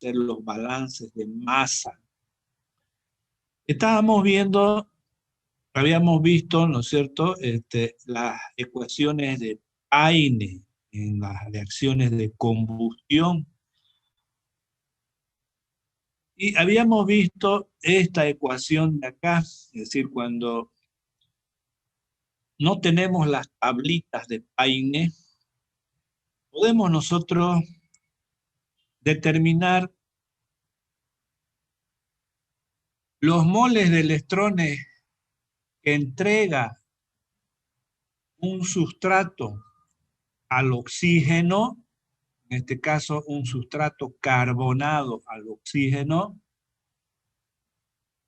hacer los balances de masa. Estábamos viendo, habíamos visto, ¿no es cierto?, las ecuaciones de Paine en las reacciones de combustión. Y habíamos visto esta ecuación de acá, es decir, cuando no tenemos las tablitas de Paine, podemos nosotros determinar los moles de electrones que entrega un sustrato al oxígeno, en este caso un sustrato carbonado al oxígeno,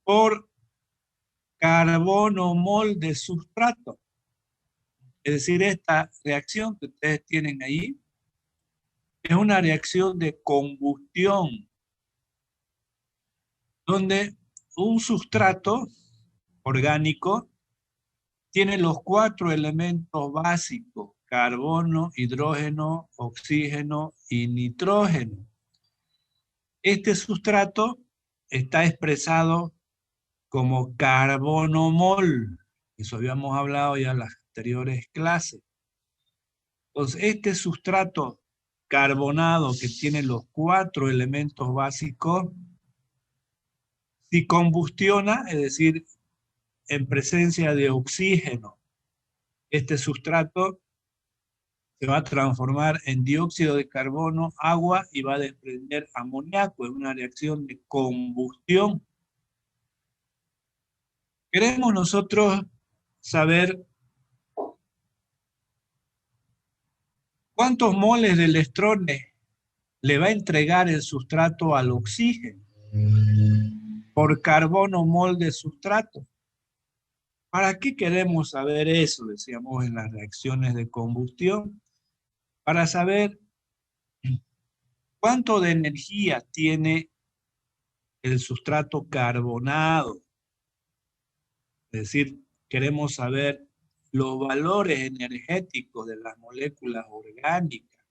por carbono mol de sustrato. Es decir, esta reacción que ustedes tienen ahí es una reacción de combustión, donde un sustrato orgánico tiene los 4 elementos básicos: carbono, hidrógeno, oxígeno y nitrógeno. Este sustrato está expresado como carbono mol. Eso habíamos hablado ya en las anteriores clases. Entonces, este sustrato carbonado que tiene los 4 elementos básicos, si combustiona, es decir, en presencia de oxígeno, este sustrato se va a transformar en dióxido de carbono, agua, y va a desprender amoníaco. Es una reacción de combustión. Queremos nosotros saber cuántos moles de electrones le va a entregar el sustrato al oxígeno por carbono mol de sustrato. ¿Para qué queremos saber eso? Decíamos en las reacciones de combustión. Para saber cuánto de energía tiene el sustrato carbonado. Es decir, queremos saber los valores energéticos de las moléculas orgánicas.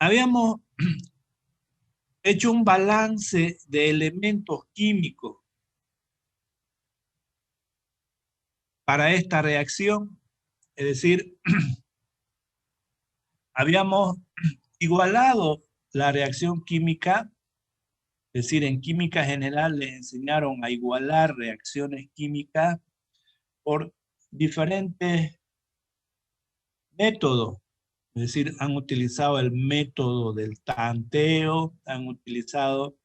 Habíamos hecho un balance de elementos químicos para esta reacción. Es decir, habíamos igualado la reacción química. Es decir, en química general les enseñaron a igualar reacciones químicas por diferentes métodos. Es decir, han utilizado el método del tanteo, han utilizado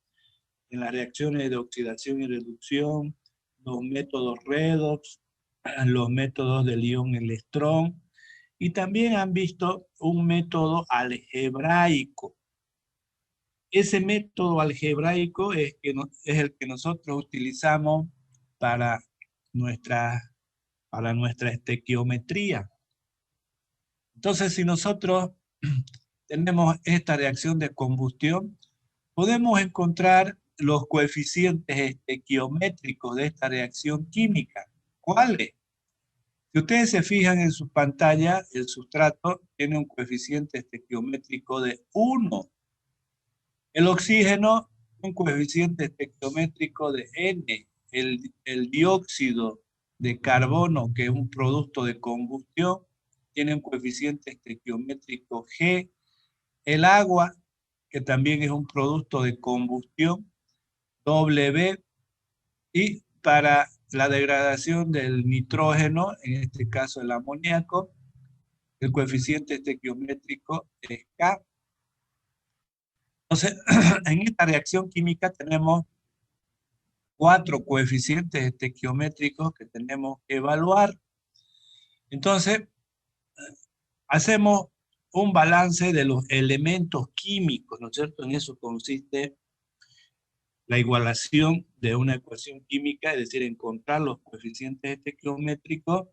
en las reacciones de oxidación y reducción los métodos redox, los métodos del ion-electrón, y también han visto un método algebraico. Ese método algebraico es el que nosotros utilizamos para nuestra estequiometría. Entonces, si nosotros tenemos esta reacción de combustión, podemos encontrar los coeficientes estequiométricos de esta reacción química. ¿Cuáles? Si ustedes se fijan en su pantalla, el sustrato tiene un coeficiente estequiométrico de 1. El oxígeno, un coeficiente estequiométrico de N. El dióxido de carbono, que es un producto de combustión, tiene un coeficiente estequiométrico G. El agua, que también es un producto de combustión, W. Y para la degradación del nitrógeno, en este caso el amoníaco, el coeficiente estequiométrico es K. Entonces, en esta reacción química tenemos 4 coeficientes estequiométricos que tenemos que evaluar. Entonces, hacemos un balance de los elementos químicos, ¿no es cierto? En eso consiste la igualación de una ecuación química, es decir, encontrar los coeficientes estequiométricos.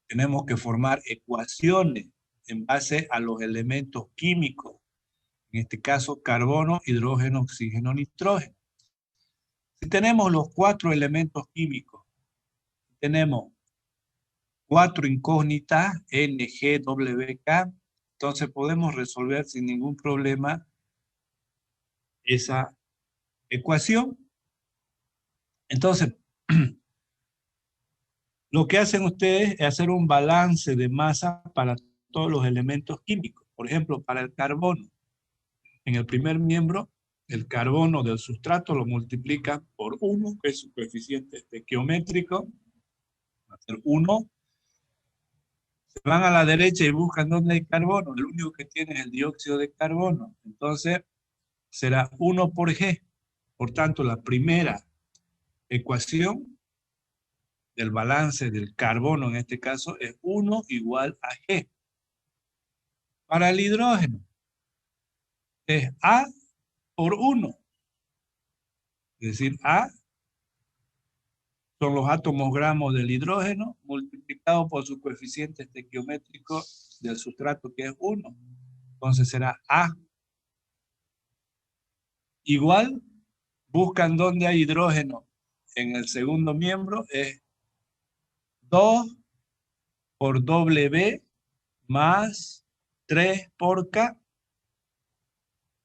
Tenemos que formar ecuaciones en base a los elementos químicos, en este caso carbono, hidrógeno, oxígeno, nitrógeno. Si tenemos los 4 elementos químicos, tenemos 4 incógnitas, N, G, W, K, Entonces podemos resolver sin ningún problema esa ecuación. Entonces, lo que hacen ustedes es hacer un balance de masa para todos los elementos químicos. Por ejemplo, para el carbono. En el primer miembro, el carbono del sustrato lo multiplican por 1, que es su coeficiente estequiométrico. Va a ser 1. Se van a la derecha y buscan dónde hay carbono. El único que tiene es el dióxido de carbono. Entonces, será 1 por G. Por tanto, la primera ecuación del balance del carbono, en este caso, es 1 igual a G. Para el hidrógeno, es A por 1. Es decir, A son los átomos gramos del hidrógeno multiplicado por su coeficiente estequiométrico del sustrato, que es 1. Entonces será A. Igual, buscan dónde hay hidrógeno en el segundo miembro, es 2 por W más 3 por K.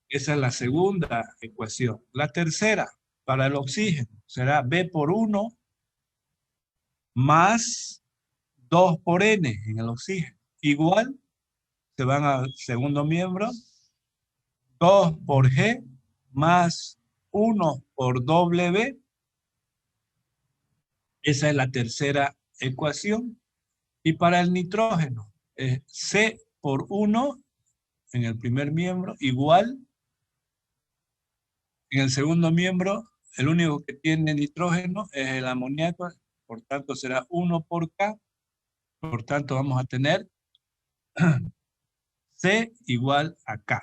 Esa es la segunda ecuación. La tercera, para el oxígeno, será B por 1 más 2 por N en el oxígeno. Igual, se van al segundo miembro, 2 por G más 1 por W. Esa es la tercera ecuación. Y para el nitrógeno, es C por 1 en el primer miembro, igual. En el segundo miembro, el único que tiene nitrógeno es el amoníaco, por tanto será 1 por K. Por tanto vamos a tener C igual a K.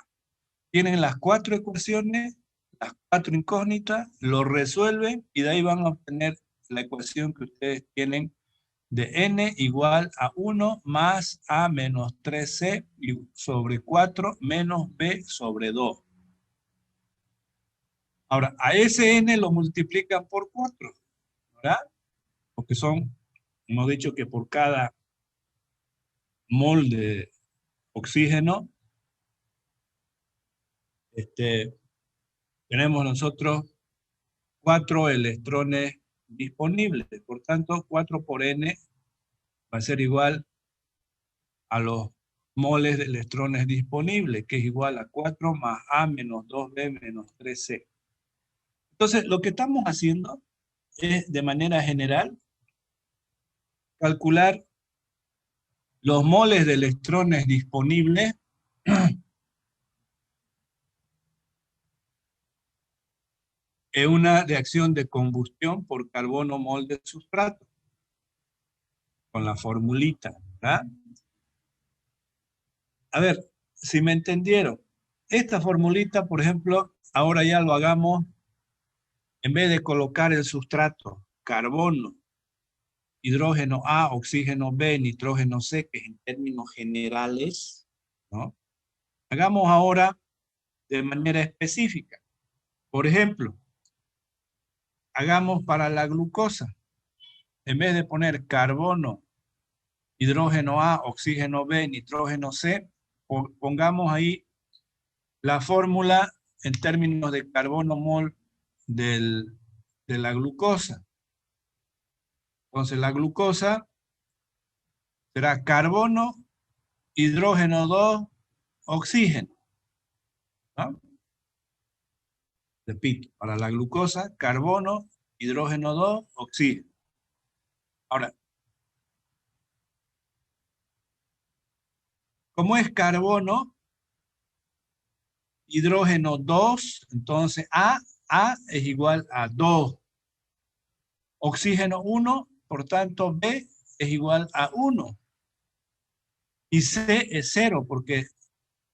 Tienen las 4 ecuaciones, las 4 incógnitas, lo resuelven y de ahí van a obtener la ecuación que ustedes tienen de N igual a 1 más A menos 3C sobre 4 menos B sobre 2. Ahora, a ese N lo multiplican por 4, ¿verdad? Porque hemos dicho que por cada mol de oxígeno, tenemos nosotros 4 electrones disponibles. Por tanto, 4 por N va a ser igual a los moles de electrones disponibles, que es igual a 4 más A menos 2B menos 3C. Entonces, lo que estamos haciendo es, de manera general, calcular los moles de electrones disponibles en una reacción de combustión por carbono mol de sustrato, con la formulita, ¿verdad? A ver, si me entendieron, esta formulita, por ejemplo, ahora ya lo hagamos, en vez de colocar el sustrato, carbono, hidrógeno A, oxígeno B, nitrógeno C, que es en términos generales, ¿no? Hagamos ahora de manera específica. Por ejemplo, hagamos para la glucosa, en vez de poner carbono, hidrógeno A, oxígeno B, nitrógeno C, pongamos ahí la fórmula en términos de carbono mol de la glucosa. Entonces la glucosa será carbono, hidrógeno 2, oxígeno, ¿no? Repito, para la glucosa, carbono, hidrógeno 2, oxígeno. Ahora, como es carbono, hidrógeno 2, entonces A es igual a 2. Oxígeno 1, por tanto B es igual a 1. Y C es 0 porque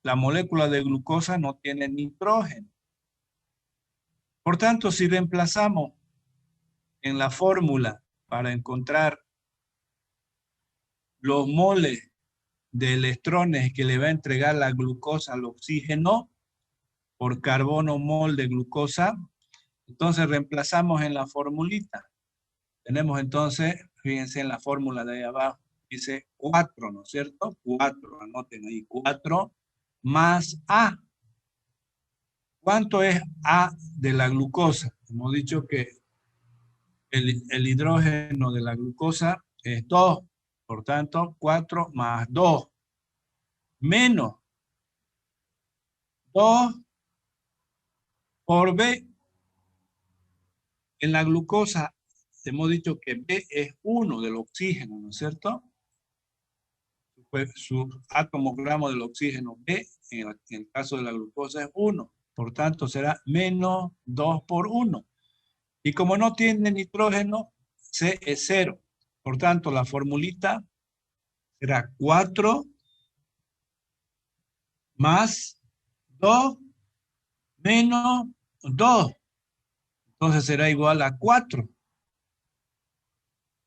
la molécula de glucosa no tiene nitrógeno. Por tanto, si reemplazamos en la fórmula para encontrar los moles de electrones que le va a entregar la glucosa al oxígeno por carbono mol de glucosa, entonces reemplazamos en la formulita. Tenemos entonces, fíjense en la fórmula de ahí abajo, Dice 4, ¿no es cierto? 4, anoten ahí, 4 más A. ¿Cuánto es A de la glucosa? Hemos dicho que el hidrógeno de la glucosa es 2. Por tanto, 4 más 2 menos 2 por B. En la glucosa hemos dicho que B es 1 del oxígeno, ¿no es cierto? Pues su átomo gramo del oxígeno B, en el caso de la glucosa, es 1. Por tanto, será menos 2 por 1. Y como no tiene nitrógeno, C es 0. Por tanto, la formulita será 4 más 2 menos 2. Entonces será igual a 4.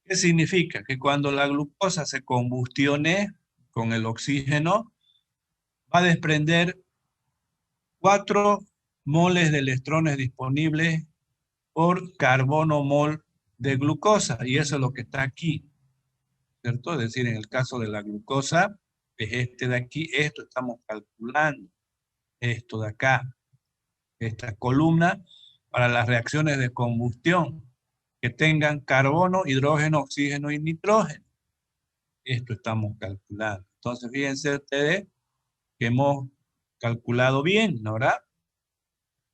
¿Qué significa? Que cuando la glucosa se combustione con el oxígeno, va a desprender 4 moles de electrones disponibles por carbono mol de glucosa. Y eso es lo que está aquí, ¿cierto? Es decir, en el caso de la glucosa, es este de aquí, esto estamos calculando, esto de acá, esta columna, para las reacciones de combustión que tengan carbono, hidrógeno, oxígeno y nitrógeno. Esto estamos calculando. Entonces, fíjense ustedes que hemos calculado bien, ¿no? ¿Verdad?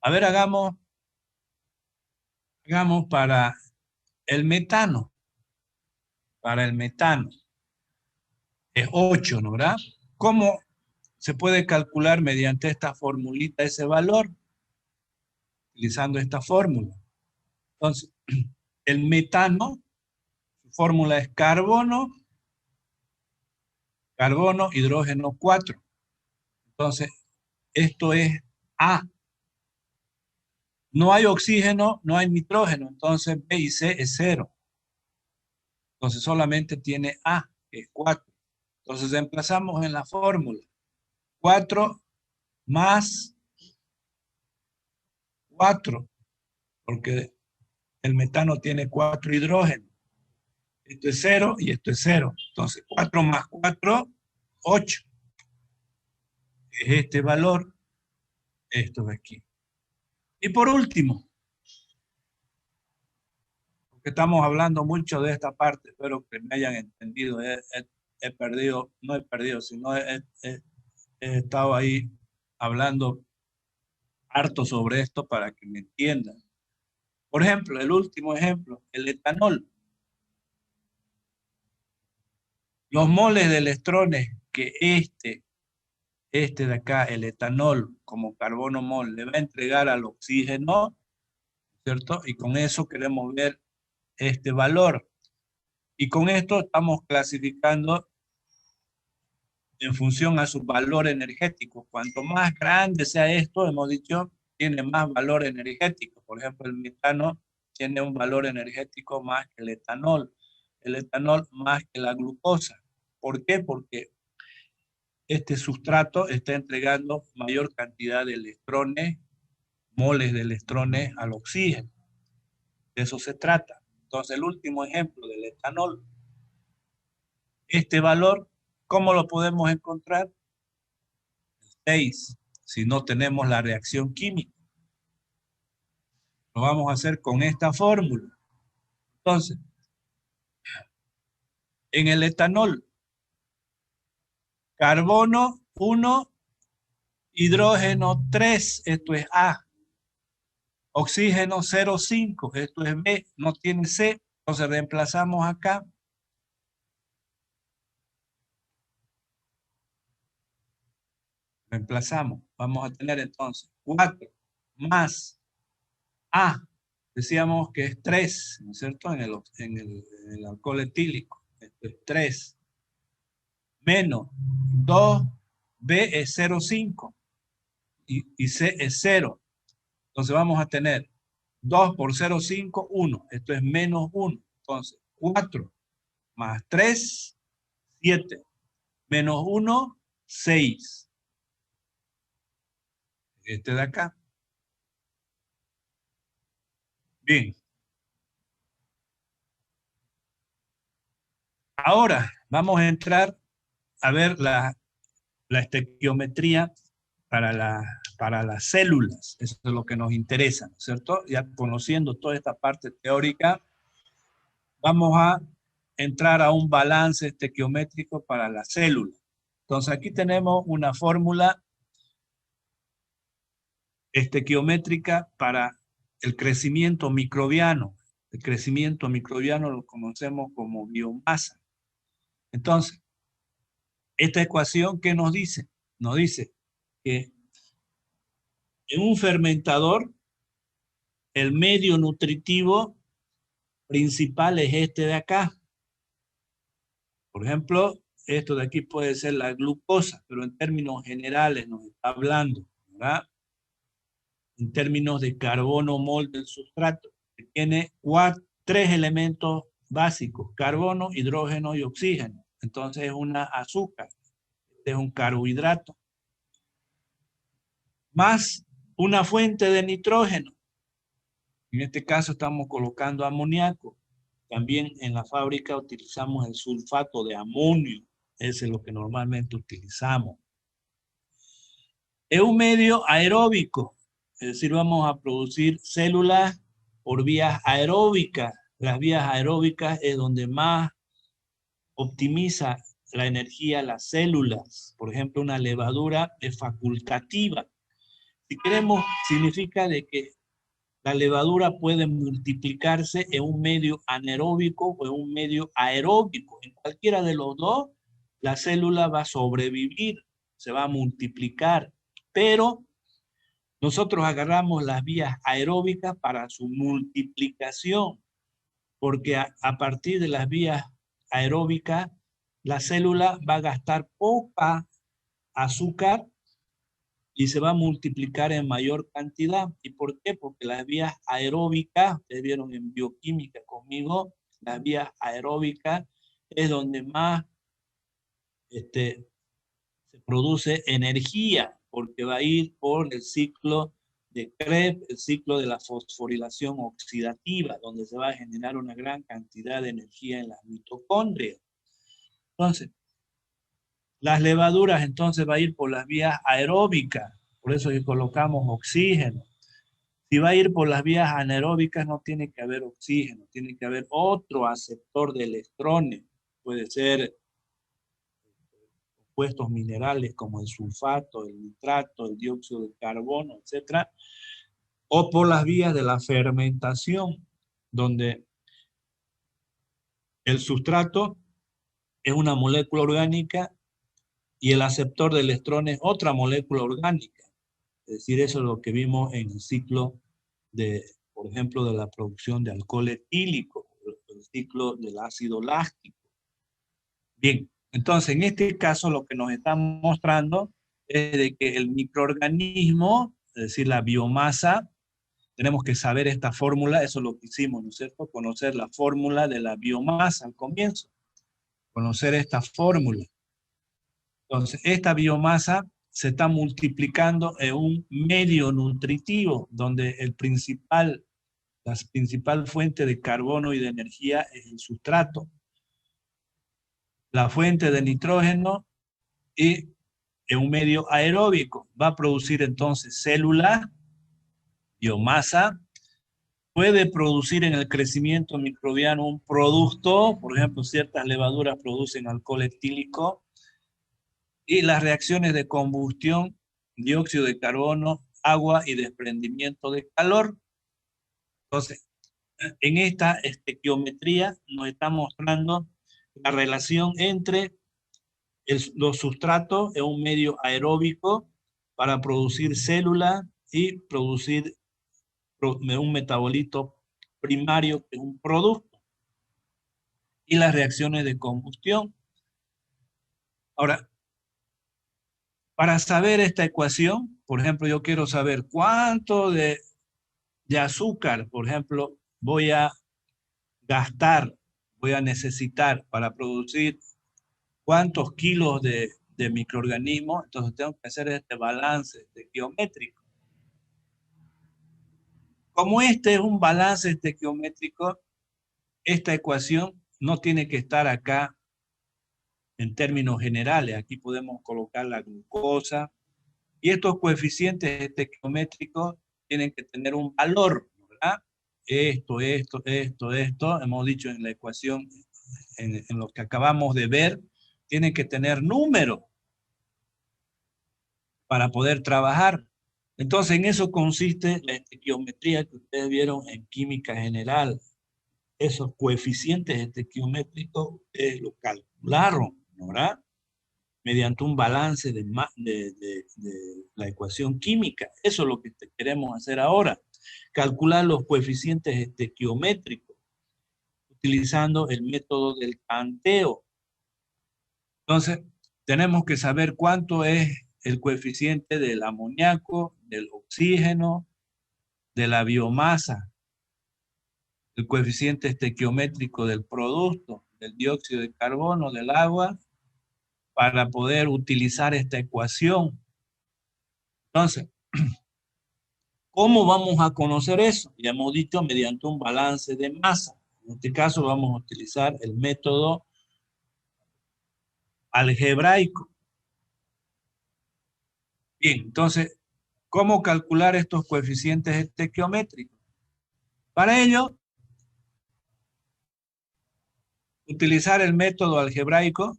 A ver, hagamos para el metano. Para el metano es 8, ¿no? ¿Verdad? ¿Cómo se puede calcular mediante esta formulita ese valor? Utilizando esta fórmula. Entonces, el metano, su fórmula es carbono, hidrógeno 4. Entonces, esto es A. No hay oxígeno, no hay nitrógeno, entonces B y C es 0. Entonces solamente tiene A, que es 4. Entonces reemplazamos en la fórmula. 4 más 4, porque el metano tiene 4 hidrógenos. Esto es 0 y esto es 0. Entonces 4 más 4, 8. Es este valor, esto de aquí. Y por último, porque estamos hablando mucho de esta parte, espero que me hayan entendido. He perdido, no he perdido, sino he estado ahí hablando harto sobre esto para que me entiendan. Por ejemplo, el último ejemplo, el etanol. Los moles de electrones que este de acá, el etanol, como carbono mol, le va a entregar al oxígeno, ¿cierto? Y con eso queremos ver este valor. Y con esto estamos clasificando en función a su valor energético. Cuanto más grande sea esto, hemos dicho, tiene más valor energético. Por ejemplo, el metano tiene un valor energético más que el etanol más que la glucosa. ¿Por qué? Porque este sustrato está entregando mayor cantidad de electrones, moles de electrones al oxígeno. De eso se trata. Entonces, el último ejemplo del etanol, este valor, ¿cómo lo podemos encontrar? 6, si no tenemos la reacción química. Lo vamos a hacer con esta fórmula. Entonces, en el etanol, carbono 1, hidrógeno 3, esto es A. Oxígeno 0,5, esto es B, no tiene C. Entonces reemplazamos acá. Reemplazamos. Vamos a tener entonces 4 más A. Decíamos que es 3, ¿no es cierto? En el alcohol etílico. Esto es 3. Menos 2B es 0,5 y C es 0. Entonces vamos a tener 2 por 0,5, 1. Esto es menos 1. Entonces 4 más 3, 7. Menos 1, 6. Este de acá. Bien. Ahora Vamos a entrar a ver la estequiometría para las células. Eso es lo que nos interesa, ¿no es cierto? Ya conociendo toda esta parte teórica, vamos a entrar a un balance estequiométrico para la célula. Entonces aquí tenemos una fórmula estequiométrica para el crecimiento microbiano. El crecimiento microbiano lo conocemos como biomasa. Entonces, esta ecuación, ¿qué nos dice? Nos dice que en un fermentador, el medio nutritivo principal es este de acá. Por ejemplo, esto de aquí puede ser la glucosa, pero en términos generales nos está hablando, ¿verdad? En términos de carbono mol del sustrato, que tiene tres elementos básicos: carbono, hidrógeno y oxígeno. Entonces es una azúcar, es un carbohidrato, más una fuente de nitrógeno. En este caso estamos colocando amoníaco. También en la fábrica utilizamos el sulfato de amonio. Ese es lo que normalmente utilizamos. Es un medio aeróbico, es decir, vamos a producir células por vías aeróbicas. Las vías aeróbicas es donde más optimiza la energía las células. Por ejemplo, una levadura es facultativa. Si queremos, significa de que la levadura puede multiplicarse en un medio anaeróbico o en un medio aeróbico. En cualquiera de los dos, la célula va a sobrevivir, se va a multiplicar, pero nosotros agarramos las vías aeróbicas para su multiplicación, porque a partir de las vías aeróbicas, la célula va a gastar poca azúcar y se va a multiplicar en mayor cantidad. ¿Y por qué? Porque las vías aeróbicas, ustedes vieron en bioquímica conmigo, las vías aeróbicas es donde más se produce energía, porque va a ir por el ciclo de Krebs, el ciclo de la fosforilación oxidativa, donde se va a generar una gran cantidad de energía en las mitocondrias. Entonces, las levaduras entonces va a ir por las vías aeróbicas, por eso que colocamos oxígeno. Si va a ir por las vías anaeróbicas, no tiene que haber oxígeno, tiene que haber otro aceptor de electrones. Puede ser compuestos minerales como el sulfato, el nitrato, el dióxido de carbono, etc. O por las vías de la fermentación, donde el sustrato es una molécula orgánica y el aceptor de electrones otra molécula orgánica. Es decir, eso es lo que vimos en el ciclo de, por ejemplo, de la producción de alcohol etílico, el ciclo del ácido láctico. Bien, entonces en este caso lo que nos están mostrando es de que el microorganismo, es decir, la biomasa, tenemos que saber esta fórmula, eso es lo que hicimos, ¿no es cierto? Conocer la fórmula de la biomasa al comienzo, conocer esta fórmula. Entonces, esta biomasa se está multiplicando en un medio nutritivo, donde la principal fuente de carbono y de energía es el sustrato, la fuente de nitrógeno, y en un medio aeróbico va a producir entonces células, biomasa, puede producir en el crecimiento microbiano un producto, por ejemplo, ciertas levaduras producen alcohol etílico, y las reacciones de combustión, dióxido de carbono, agua y desprendimiento de calor. Entonces, en esta estequiometría nos está mostrando la relación entre los sustratos en un medio aeróbico para producir células y producir un metabolito primario que es un producto, y las reacciones de combustión. Ahora, para saber esta ecuación, por ejemplo, yo quiero saber cuánto de azúcar, por ejemplo, voy a gastar, voy a necesitar para producir cuántos kilos de microorganismos. Entonces tengo que hacer este balance estequiométrico. Como este es un balance estequiométrico, esta ecuación no tiene que estar acá en términos generales. Aquí podemos colocar la glucosa. Y estos coeficientes estequiométricos tienen que tener un valor, ¿verdad? Esto, hemos dicho en la ecuación, en lo que acabamos de ver, tienen que tener números para poder trabajar. Entonces, en eso consiste la estequiometría que ustedes vieron en química general. Esos coeficientes estequiométricos lo calcularon, ¿verdad? Mediante un balance de la ecuación química. Eso es lo que queremos hacer ahora. Calcular los coeficientes estequiométricos utilizando el método del canteo. Entonces, tenemos que saber cuánto es el coeficiente del amoníaco, del oxígeno, de la biomasa, el coeficiente estequiométrico del producto, del dióxido de carbono, del agua, para poder utilizar esta ecuación. Entonces, ¿cómo vamos a conocer eso? Ya hemos dicho, mediante un balance de masa. En este caso vamos a utilizar el método algebraico. Bien, entonces, ¿cómo calcular estos coeficientes estequiométricos? Para ello, utilizar el método algebraico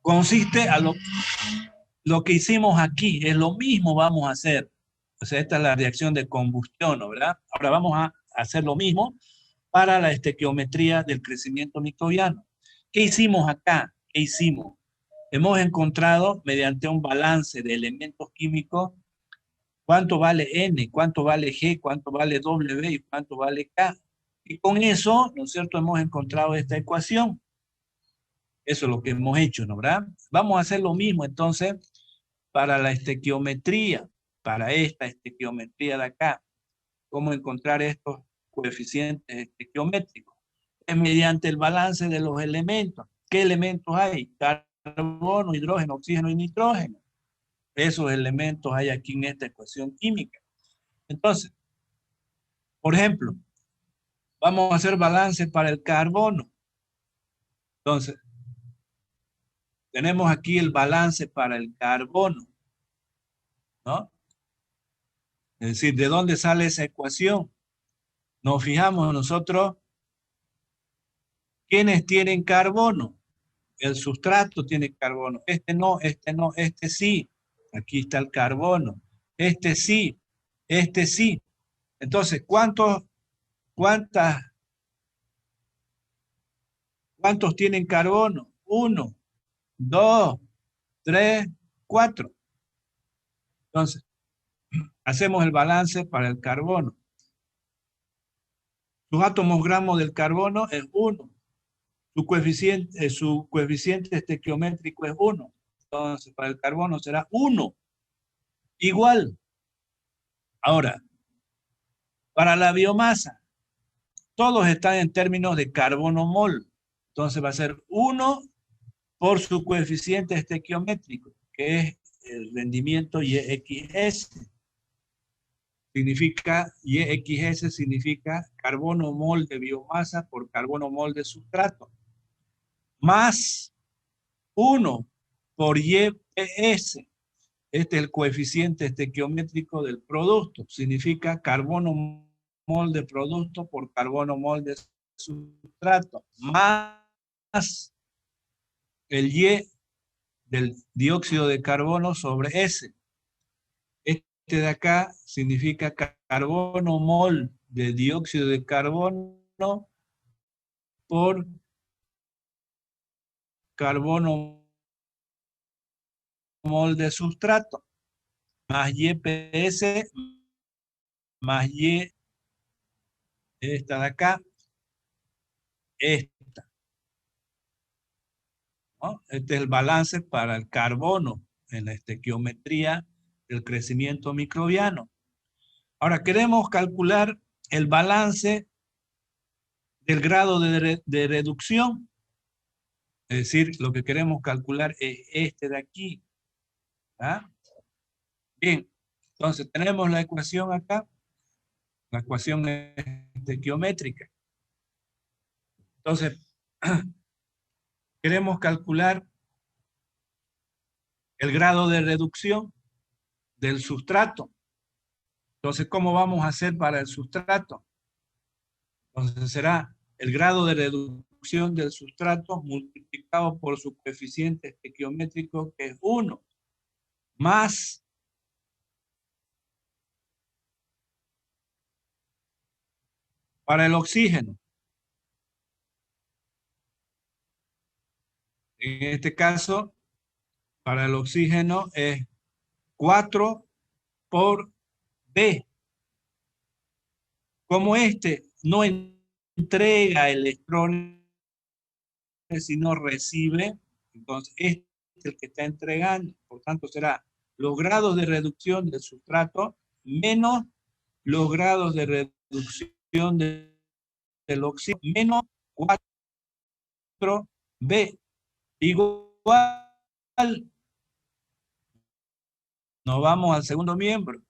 consiste a lo que hicimos aquí, es lo mismo vamos a hacer. O sea, esta es la reacción de combustión, ¿no? ¿Verdad? Ahora vamos a hacer lo mismo para la estequiometría del crecimiento microbiano. ¿Qué hicimos acá? ¿Qué hicimos? Hemos encontrado, mediante un balance de elementos químicos, cuánto vale N, cuánto vale G, cuánto vale W y cuánto vale K. Y con eso, ¿no es cierto?, hemos encontrado esta ecuación. Eso es lo que hemos hecho, ¿no? ¿Verdad? Vamos a hacer lo mismo entonces para la estequiometría, para esta estequiometría de acá. ¿Cómo encontrar estos coeficientes estequiométricos? Es mediante el balance de los elementos. ¿Qué elementos hay? Carbono, hidrógeno, oxígeno y nitrógeno. Esos elementos hay aquí en esta ecuación química. Entonces, por ejemplo, vamos a hacer balance para el carbono. Entonces, tenemos aquí el balance para el carbono, ¿no? Es decir, ¿de dónde sale esa ecuación? Nos fijamos nosotros, ¿quiénes tienen carbono? El sustrato tiene carbono. Este no, este no, este sí. Aquí está el carbono. Este sí, este sí. Entonces, ¿cuántos tienen carbono? 1, 2, 3, 4. Entonces, hacemos el balance para el carbono. Sus átomos gramos del carbono es 1. Su coeficiente estequiométrico es 1. Entonces, para el carbono será 1. Igual. Ahora, para la biomasa, todos están en términos de carbono mol. Entonces va a ser 1 por su coeficiente estequiométrico, que es el rendimiento YXS. YXS significa carbono mol de biomasa por carbono mol de sustrato. Más 1 por YPS. Este es el coeficiente estequiométrico del producto. Significa carbono mol de producto por carbono mol de sustrato. Más el Y del dióxido de carbono sobre S. Este de acá significa carbono mol de dióxido de carbono por carbono mol de sustrato. Más YPS más Y, esta de acá, esta, ¿no? Este es el balance para el carbono en la estequiometría del crecimiento microbiano. Ahora queremos calcular el balance del grado de reducción. Es decir, lo que queremos calcular es este de aquí. ¿Ah? Bien, entonces tenemos la ecuación acá. La ecuación es estequiométrica. Entonces, queremos calcular el grado de reducción del sustrato. Entonces, ¿cómo vamos a hacer para el sustrato? Entonces será el grado de reducción del sustrato multiplicado por su coeficiente estequiométrico, que es 1, más para el oxígeno. En este caso, para el oxígeno es 4 por B. Como este no entrega electrones, sino recibe, entonces este es el que está entregando. Por tanto, será los grados de reducción del sustrato menos los grados de reducción del oxígeno menos 4B. Igual, nos vamos al segundo miembro.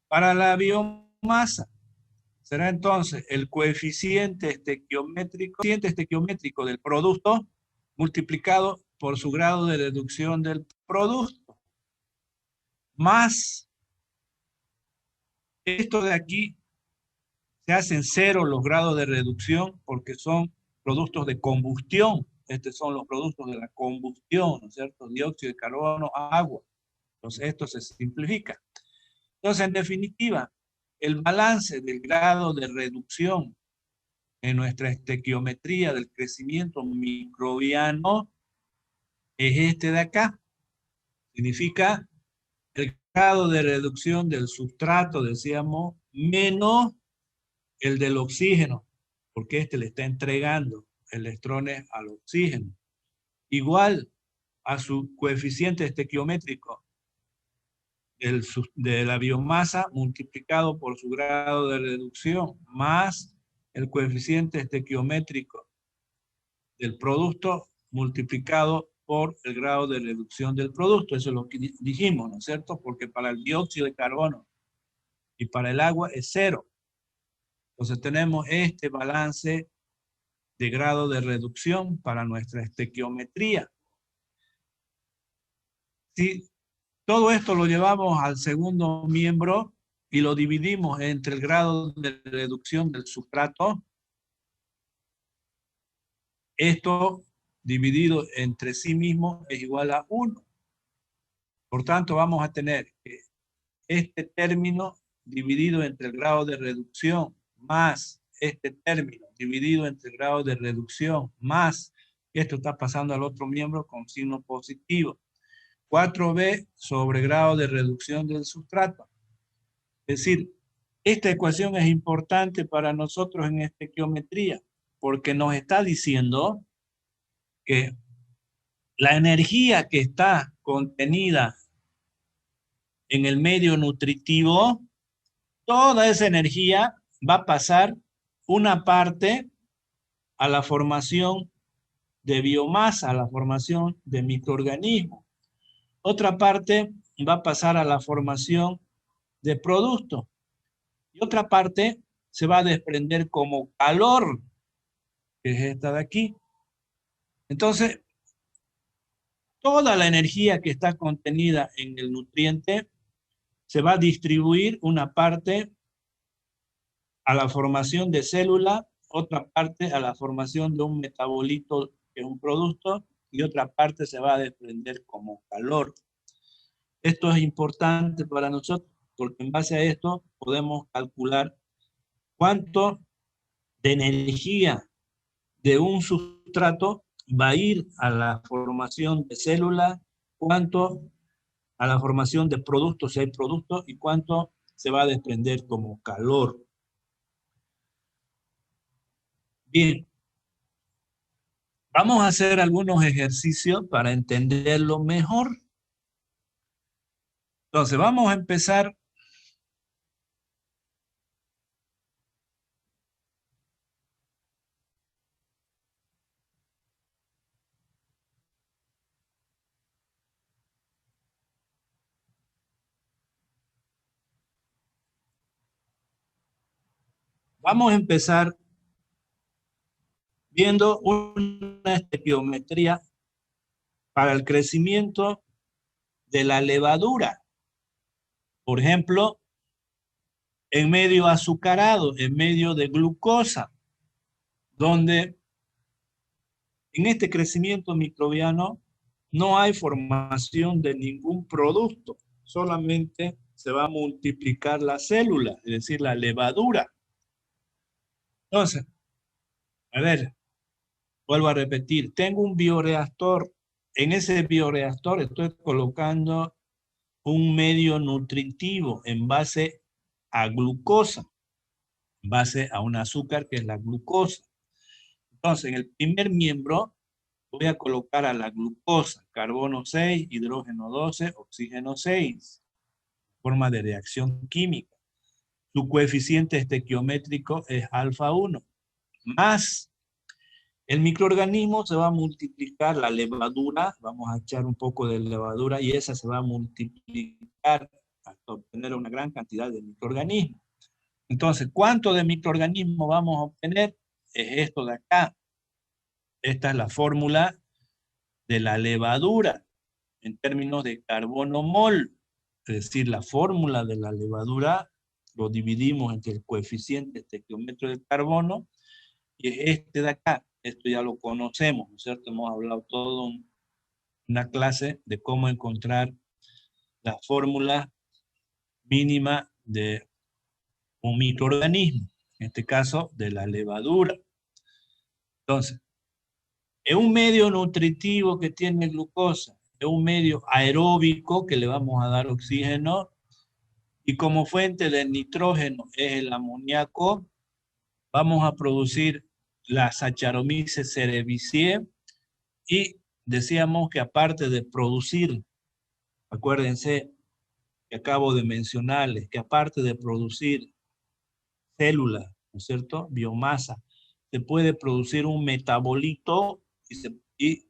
Para la biomasa, será entonces el coeficiente estequiométrico del producto multiplicado por su grado de reducción del producto, más esto de aquí. Se hacen cero los grados de reducción porque son productos de combustión. Estos son los productos de la combustión, ¿no es cierto? Dióxido de carbono, agua. Entonces esto se simplifica. Entonces, en definitiva, el balance del grado de reducción en nuestra estequiometría del crecimiento microbiano es este de acá. Significa el grado de reducción del sustrato, decíamos, menos el del oxígeno, porque este le está entregando electrones al oxígeno. Igual a su coeficiente estequiométrico de la biomasa multiplicado por su grado de reducción, más el coeficiente estequiométrico del producto multiplicado por el grado de reducción del producto. Eso es lo que dijimos, ¿no es cierto? Porque para el dióxido de carbono y para el agua es cero. Entonces tenemos este balance de grado de reducción para nuestra estequiometría. Si todo esto lo llevamos al segundo miembro y lo dividimos entre el grado de reducción del sustrato, esto dividido entre sí mismo es igual a 1. Por tanto, vamos a tener que este término dividido entre el grado de reducción más este término dividido entre el grado de reducción más, esto está pasando al otro miembro con signo positivo, 4B sobre grado de reducción del sustrato. Es decir, esta ecuación es importante para nosotros en estequiometría porque nos está diciendo que la energía que está contenida en el medio nutritivo, toda esa energía va a pasar una parte a la formación de biomasa, a la formación de microorganismos. Otra parte va a pasar a la formación de productos. Y otra parte se va a desprender como calor, que es esta de aquí. Entonces, toda la energía que está contenida en el nutriente se va a distribuir una parte a la formación de célula, otra parte a la formación de un metabolito que es un producto y otra parte se va a desprender como calor. Esto es importante para nosotros porque en base a esto podemos calcular cuánto de energía de un sustrato va a ir a la formación de células, cuánto a la formación de productos, si hay productos, y cuánto se va a desprender como calor. Bien, vamos a hacer algunos ejercicios para entenderlo mejor. Entonces, vamos a empezar. Vamos a empezar viendo una estequiometría para el crecimiento de la levadura. Por ejemplo, en medio azucarado, en medio de glucosa, donde en este crecimiento microbiano no hay formación de ningún producto, solamente se va a multiplicar la célula, es decir, la levadura. Entonces, a ver, vuelvo a repetir, tengo un bioreactor. En ese bioreactor estoy colocando un medio nutritivo en base a glucosa, en base a un azúcar que es la glucosa. Entonces, en el primer miembro voy a colocar a la glucosa, carbono 6, hidrógeno 12, oxígeno 6, forma de reacción química. Su coeficiente estequiométrico es alfa 1, más el microorganismo se va a multiplicar, la levadura, vamos a echar un poco de levadura y esa se va a multiplicar hasta obtener una gran cantidad de microorganismos. Entonces, ¿cuánto de microorganismos vamos a obtener? Es esto de acá. Esta es la fórmula de la levadura en términos de carbono mol. Es decir, la fórmula de la levadura lo dividimos entre el coeficiente estequiométrico del carbono y es este de acá. Esto ya lo conocemos, ¿no es cierto? Hemos hablado todo una clase de cómo encontrar la fórmula mínima de un microorganismo, en este caso de la levadura. Entonces, es un medio nutritivo que tiene glucosa, es un medio aeróbico que le vamos a dar oxígeno y como fuente de nitrógeno es el amoníaco, vamos a producir la Saccharomyces cerevisiae y decíamos que aparte de producir, acuérdense que acabo de mencionarles, que aparte de producir células, ¿no es cierto?, biomasa, se puede producir un metabolito y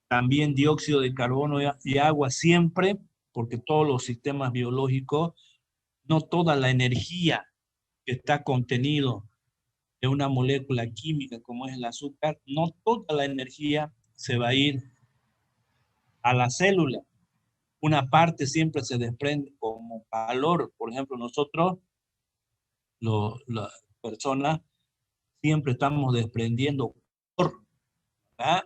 también dióxido de carbono y agua siempre, porque todos los sistemas biológicos, no toda la energía que está contenido de una molécula química como es el azúcar, no toda la energía se va a ir a la célula. Una parte siempre se desprende como calor. Por ejemplo, nosotros, las personas, siempre estamos desprendiendo calor, ¿verdad?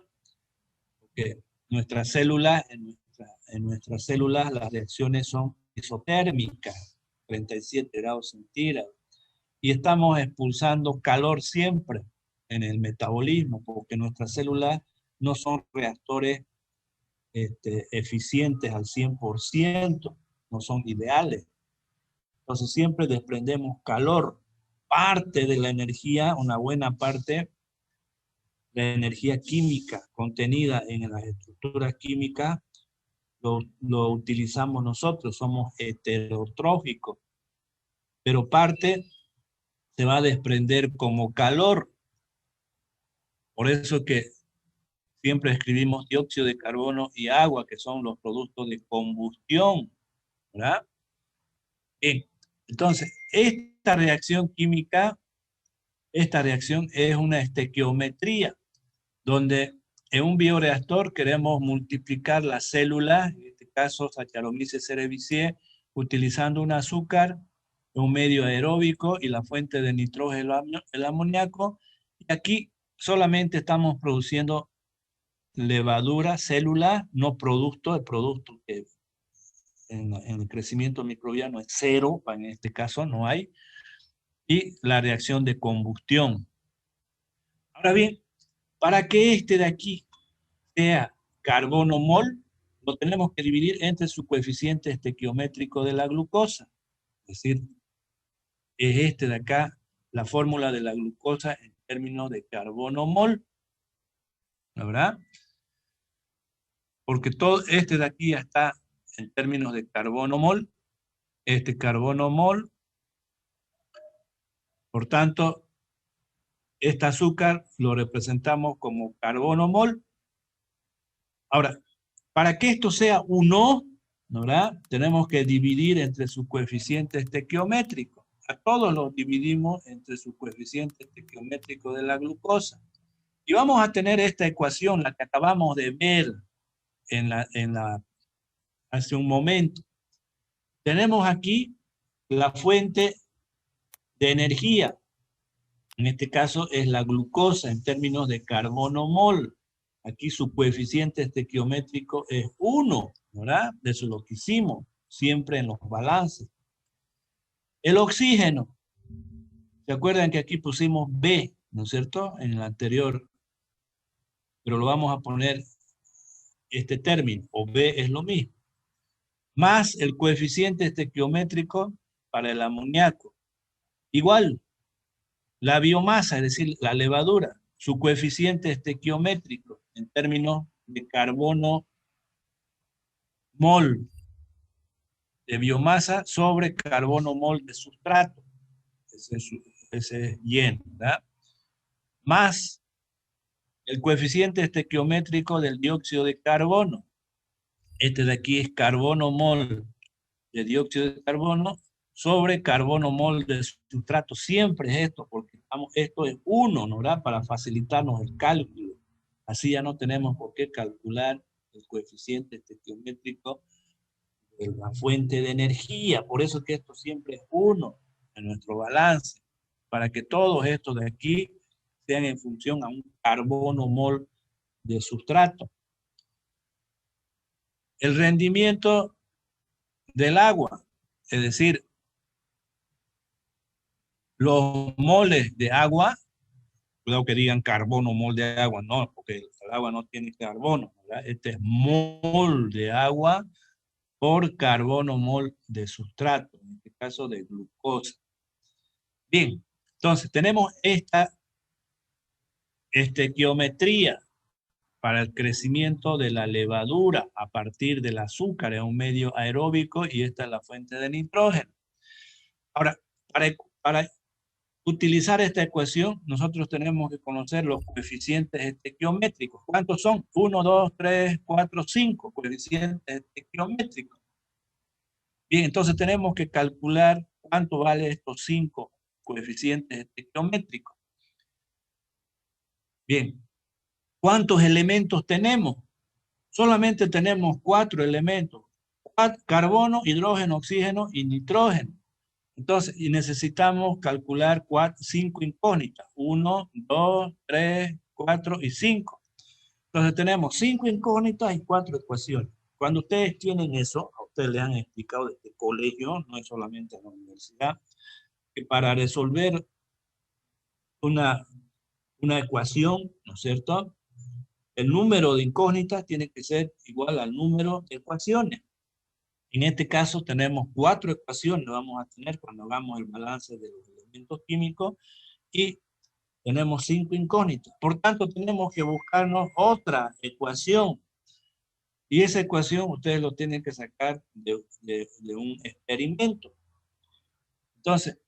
Porque nuestras células, en nuestras células las reacciones son isotérmicas, 37 grados centígrados. Y estamos expulsando calor siempre en el metabolismo, porque nuestras células no son reactores eficientes al 100%, no son ideales. Entonces siempre desprendemos calor. Parte de la energía, una buena parte, la energía química contenida en las estructuras químicas, lo utilizamos nosotros, somos heterotróficos. Pero parte se va a desprender como calor. Por eso que siempre escribimos dióxido de carbono y agua, que son los productos de combustión, ¿verdad? Bien, entonces, esta reacción química, esta reacción es una estequiometría, donde en un bioreactor queremos multiplicar las células, en este caso Saccharomyces cerevisiae, utilizando un azúcar, un medio aeróbico y la fuente de nitrógeno, el amoníaco. Y aquí solamente estamos produciendo levadura, célula, no producto, el producto que en el crecimiento microbiano es cero, en este caso no hay, y la reacción de combustión. Ahora bien, para que este de aquí sea carbono mol, lo tenemos que dividir entre su coeficiente estequiométrico de la glucosa. Es decir, es este de acá, la fórmula de la glucosa en términos de carbono mol, ¿verdad? Porque todo este de aquí ya está en términos de carbono mol, este carbono mol, por tanto, este azúcar lo representamos como carbono mol. Ahora, para que esto sea 1, ¿verdad?, tenemos que dividir entre su coeficiente estequiométrico. a todos los dividimos entre su coeficiente estequiométrico de la glucosa. Y vamos a tener esta ecuación, la que acabamos de ver hace un momento. Tenemos aquí la fuente de energía. En este caso es la glucosa en términos de carbono mol. Aquí su coeficiente estequiométrico es 1, ¿verdad? De eso es lo que hicimos siempre en los balances. El oxígeno. ¿Se acuerdan que aquí pusimos B, ¿no es cierto? En el anterior. Pero lo vamos a poner este término, o B es lo mismo. Más el coeficiente estequiométrico para el amoníaco. Igual, la biomasa, es decir, la levadura, su coeficiente estequiométrico en términos de carbono mol de biomasa sobre carbono mol de sustrato. Ese es Y, ¿verdad? Más el coeficiente estequiométrico del dióxido de carbono. Este de aquí es carbono mol de dióxido de carbono sobre carbono mol de sustrato. Siempre es esto, porque esto es 1, ¿no? ¿Verdad? Para facilitarnos el cálculo. Así ya no tenemos por qué calcular el coeficiente estequiométrico de la fuente de energía. Por eso es que esto siempre es 1 en nuestro balance, para que todos estos de aquí sean en función a un carbono mol de sustrato. El rendimiento del agua, es decir, los moles de agua, cuidado que digan carbono mol de agua, no, porque el agua no tiene carbono, ¿verdad? Este es mol de agua por carbono mol de sustrato, en este caso de glucosa. Bien, entonces tenemos esta estequiometría para el crecimiento de la levadura a partir del azúcar en un medio aeróbico, y esta es la fuente de nitrógeno. Ahora, para utilizar esta ecuación, nosotros tenemos que conocer los coeficientes estequiométricos. ¿Cuántos son? 1, 2, 3, 4, 5 coeficientes estequiométricos. Bien, entonces tenemos que calcular cuánto vale estos 5 coeficientes estequiométricos. Bien, ¿cuántos elementos tenemos? Solamente tenemos 4 elementos: carbono, hidrógeno, oxígeno y nitrógeno. Entonces, y necesitamos calcular 5 incógnitas: 1, 2, 3, 4 y 5. Entonces tenemos 5 incógnitas y 4 ecuaciones. Cuando ustedes tienen eso, a ustedes les han explicado desde el colegio, no es solamente en la universidad, que para resolver una ecuación, ¿no es cierto?, el número de incógnitas tiene que ser igual al número de ecuaciones. En este caso tenemos 4 ecuaciones, vamos a tener cuando hagamos el balance de los elementos químicos, y tenemos 5 incógnitas. Por tanto, tenemos que buscarnos otra ecuación. Y esa ecuación ustedes lo tienen que sacar de un experimento. Entonces,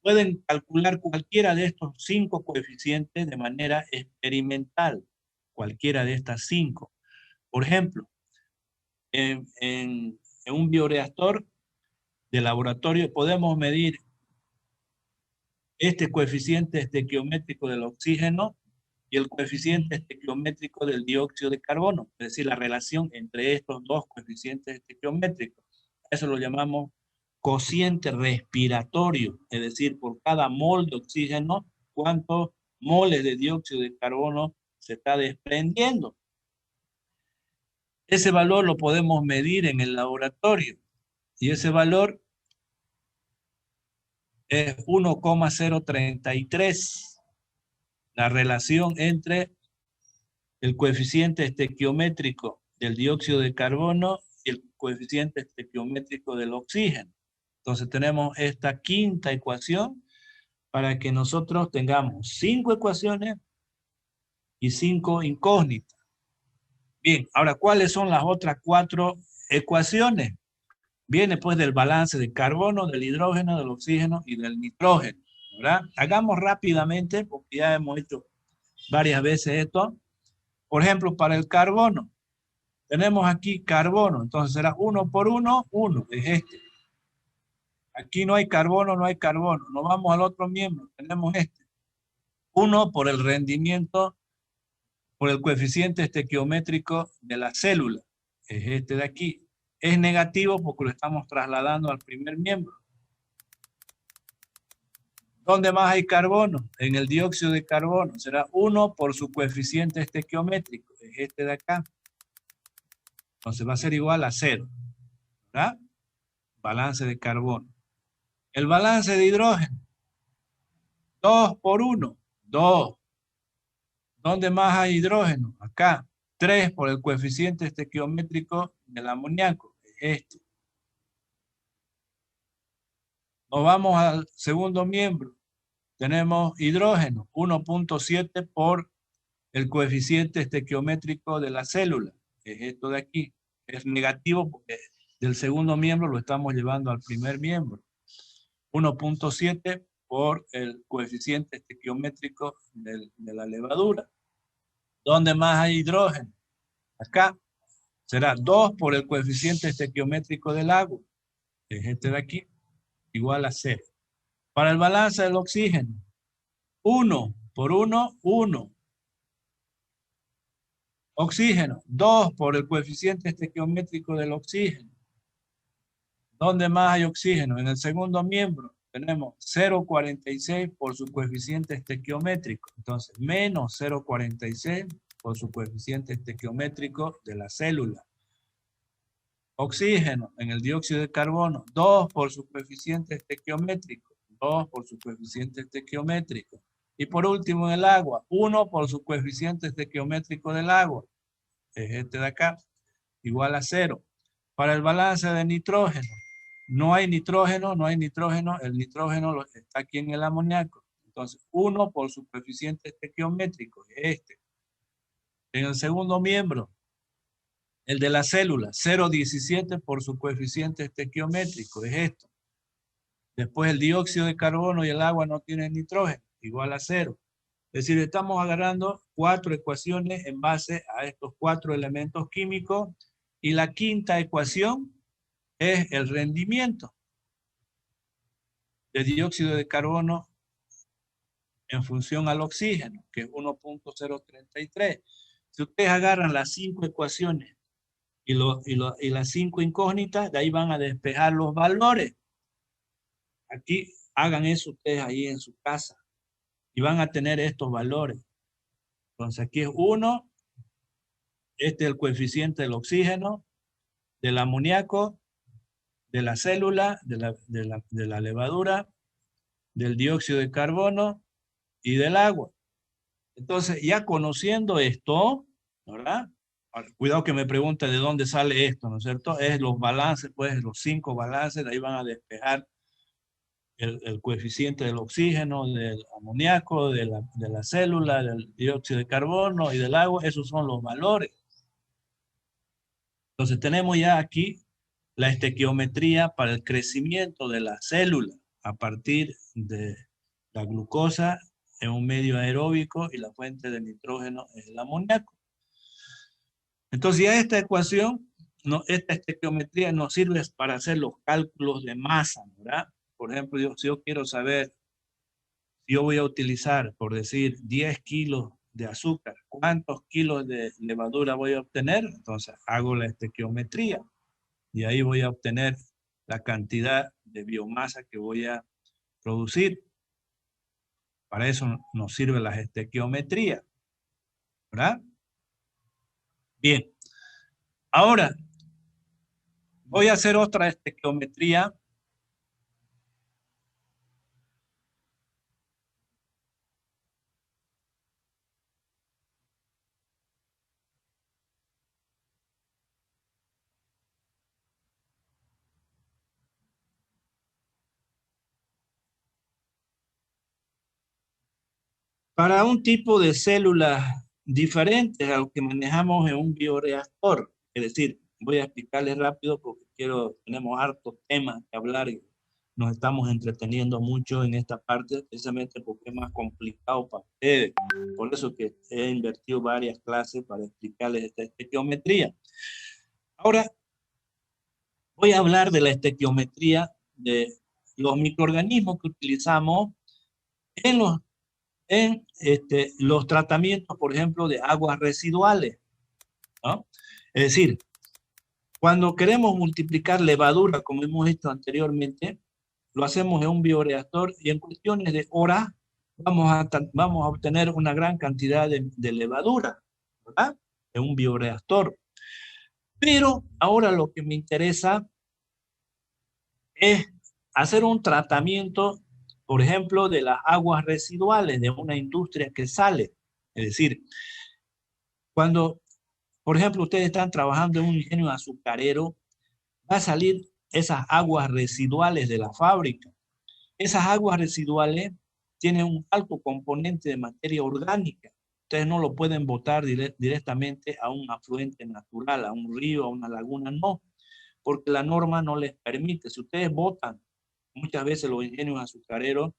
pueden calcular cualquiera de estos 5 coeficientes de manera experimental. Cualquiera de estas 5. Por ejemplo, en un bioreactor de laboratorio podemos medir este coeficiente estequiométrico del oxígeno y el coeficiente estequiométrico del dióxido de carbono, es decir, la relación entre estos dos coeficientes estequiométricos. Eso lo llamamos cociente respiratorio, es decir, por cada mol de oxígeno, cuántos moles de dióxido de carbono se está desprendiendo. Ese valor lo podemos medir en el laboratorio, y ese valor es 1,033. La relación entre el coeficiente estequiométrico del dióxido de carbono y el coeficiente estequiométrico del oxígeno. Entonces tenemos esta quinta ecuación para que nosotros tengamos 5 ecuaciones y 5 incógnitas. Bien, ahora, ¿cuáles son las otras 4 ecuaciones? Viene pues del balance del carbono, del hidrógeno, del oxígeno y del nitrógeno, ¿verdad? Hagamos rápidamente, porque ya hemos hecho varias veces esto. Por ejemplo, para el carbono, tenemos aquí carbono, entonces será 1 por 1, 1, es este. Aquí no hay carbono, no hay carbono. Nos vamos al otro miembro. Tenemos este. 1 por el rendimiento, por el coeficiente estequiométrico de la célula. Es este de aquí. Es negativo porque lo estamos trasladando al primer miembro. ¿Dónde más hay carbono? En el dióxido de carbono. Será 1 por su coeficiente estequiométrico. Es este de acá. Entonces va a ser igual a 0. ¿Verdad? Balance de carbono. El balance de hidrógeno. 2 por 1. 2. ¿Dónde más hay hidrógeno? Acá. 3 por el coeficiente estequiométrico del amoníaco. Es este. Nos vamos al segundo miembro. Tenemos hidrógeno. 1.7 por el coeficiente estequiométrico de la célula. Es esto de aquí. Es negativo porque del segundo miembro lo estamos llevando al primer miembro. 1.7 por el coeficiente estequiométrico de la levadura. ¿Dónde más hay hidrógeno? Acá. Será 2 por el coeficiente estequiométrico del agua. Es este de aquí. Igual a 0. Para el balance del oxígeno. 1 por 1, 1. Oxígeno. 2 por el coeficiente estequiométrico del oxígeno. ¿Dónde más hay oxígeno? En el segundo miembro tenemos 0,46 por su coeficiente estequiométrico. Entonces, menos 0,46 por su coeficiente estequiométrico de la célula. Oxígeno en el dióxido de carbono, 2 por su coeficiente estequiométrico. 2 por su coeficiente estequiométrico. Y por último, en el agua, 1 por su coeficiente estequiométrico del agua. Es este de acá, igual a 0. Para el balance de nitrógeno, no hay nitrógeno, no hay nitrógeno, el nitrógeno está aquí en el amoníaco. Entonces, 1 por su coeficiente estequiométrico, es este. En el segundo miembro, el de la célula, 0,17 por su coeficiente estequiométrico, es esto. Después el dióxido de carbono y el agua no tienen nitrógeno, igual a 0. Es decir, estamos agarrando 4 ecuaciones en base a estos 4 elementos químicos y la quinta ecuación es el rendimiento de dióxido de carbono en función al oxígeno, que es 1.033. Si ustedes agarran las 5 ecuaciones y las 5 incógnitas, de ahí van a despejar los valores. Aquí hagan eso ustedes ahí en su casa y van a tener estos valores. Entonces aquí es 1, este es el coeficiente del oxígeno, del amoníaco, de la célula, de la levadura, del dióxido de carbono y del agua. Entonces, ya conociendo esto, ¿verdad? Cuidado que me pregunte de dónde sale esto, ¿no es cierto? Es los balances, pues los 5 balances, de ahí van a despejar el coeficiente del oxígeno, del amoníaco, de la célula, del dióxido de carbono y del agua. Esos son los valores. Entonces tenemos ya aquí la estequiometría para el crecimiento de la célula a partir de la glucosa en un medio aeróbico y la fuente de nitrógeno es el amoníaco. Entonces ya esta ecuación, esta estequiometría nos sirve para hacer los cálculos de masa, ¿verdad? Por ejemplo, si yo quiero saber, si yo voy a utilizar, por decir, 10 kilos de azúcar, ¿cuántos kilos de levadura voy a obtener? Entonces hago la estequiometría y ahí voy a obtener la cantidad de biomasa que voy a producir. Para eso nos sirve la estequiometría, ¿verdad? Bien. Ahora, voy a hacer otra estequiometría. Para un tipo de células diferentes a lo que manejamos en un bioreactor. Es decir, voy a explicarles rápido porque tenemos hartos temas que hablar y nos estamos entreteniendo mucho en esta parte, precisamente porque es más complicado para ustedes. Por eso que he invertido varias clases para explicarles esta estequiometría. Ahora, voy a hablar de la estequiometría de los microorganismos que utilizamos en los tratamientos, por ejemplo, de aguas residuales, ¿no? Es decir, cuando queremos multiplicar levadura, como hemos visto anteriormente, lo hacemos en un bioreactor y en cuestiones de horas vamos a obtener una gran cantidad de levadura, ¿verdad? En un bioreactor. Pero ahora lo que me interesa es hacer un tratamiento, por ejemplo, de las aguas residuales de una industria que sale. Es decir, cuando, por ejemplo, ustedes están trabajando en un ingenio azucarero, va a salir esas aguas residuales de la fábrica. Esas aguas residuales tienen un alto componente de materia orgánica. Ustedes no lo pueden botar directamente a un afluente natural, a un río, a una laguna, no, porque la norma no les permite. Si ustedes botan, muchas veces los ingenios azucareros,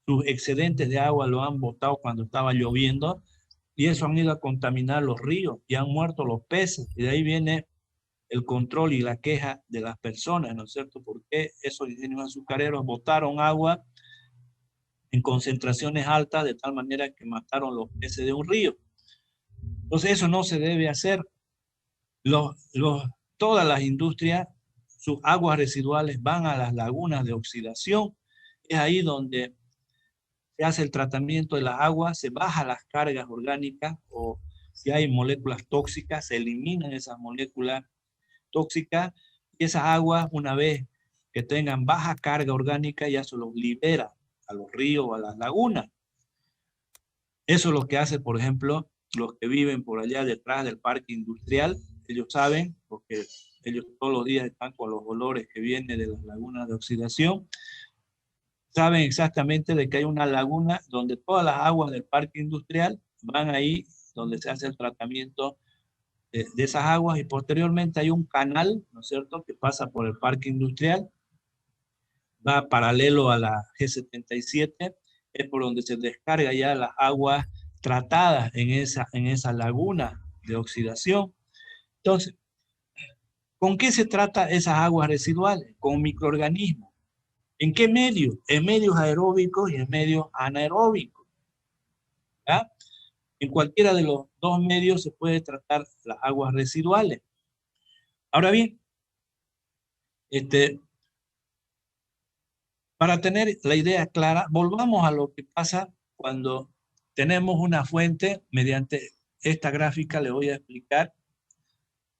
sus excedentes de agua lo han botado cuando estaba lloviendo y eso han ido a contaminar los ríos y han muerto los peces. Y de ahí viene el control y la queja de las personas, ¿no es cierto? Porque esos ingenios azucareros botaron agua en concentraciones altas de tal manera que mataron los peces de un río. Entonces eso no se debe hacer. Todas las industrias, sus aguas residuales van a las lagunas de oxidación. Es ahí donde se hace el tratamiento de las aguas, se bajan las cargas orgánicas o si hay moléculas tóxicas, se eliminan esas moléculas tóxicas y esas aguas, una vez que tengan baja carga orgánica, ya se los libera a los ríos o a las lagunas. Eso es lo que hace, por ejemplo, los que viven por allá detrás del parque industrial. Ellos saben, porque ellos todos los días están con los olores que vienen de las lagunas de oxidación. Saben exactamente de que hay una laguna donde todas las aguas del parque industrial van ahí, donde se hace el tratamiento de esas aguas y posteriormente hay un canal, ¿no es cierto?, que pasa por el parque industrial, va paralelo a la G77, es por donde se descarga ya las aguas tratadas en esa laguna de oxidación. Entonces, ¿con qué se trata esas aguas residuales? Con microorganismos. ¿En qué medio? En medios aeróbicos y en medios anaeróbicos. ¿Ya? En cualquiera de los dos medios se puede tratar las aguas residuales. Ahora bien, para tener la idea clara, volvamos a lo que pasa cuando tenemos una fuente. Mediante esta gráfica le voy a explicar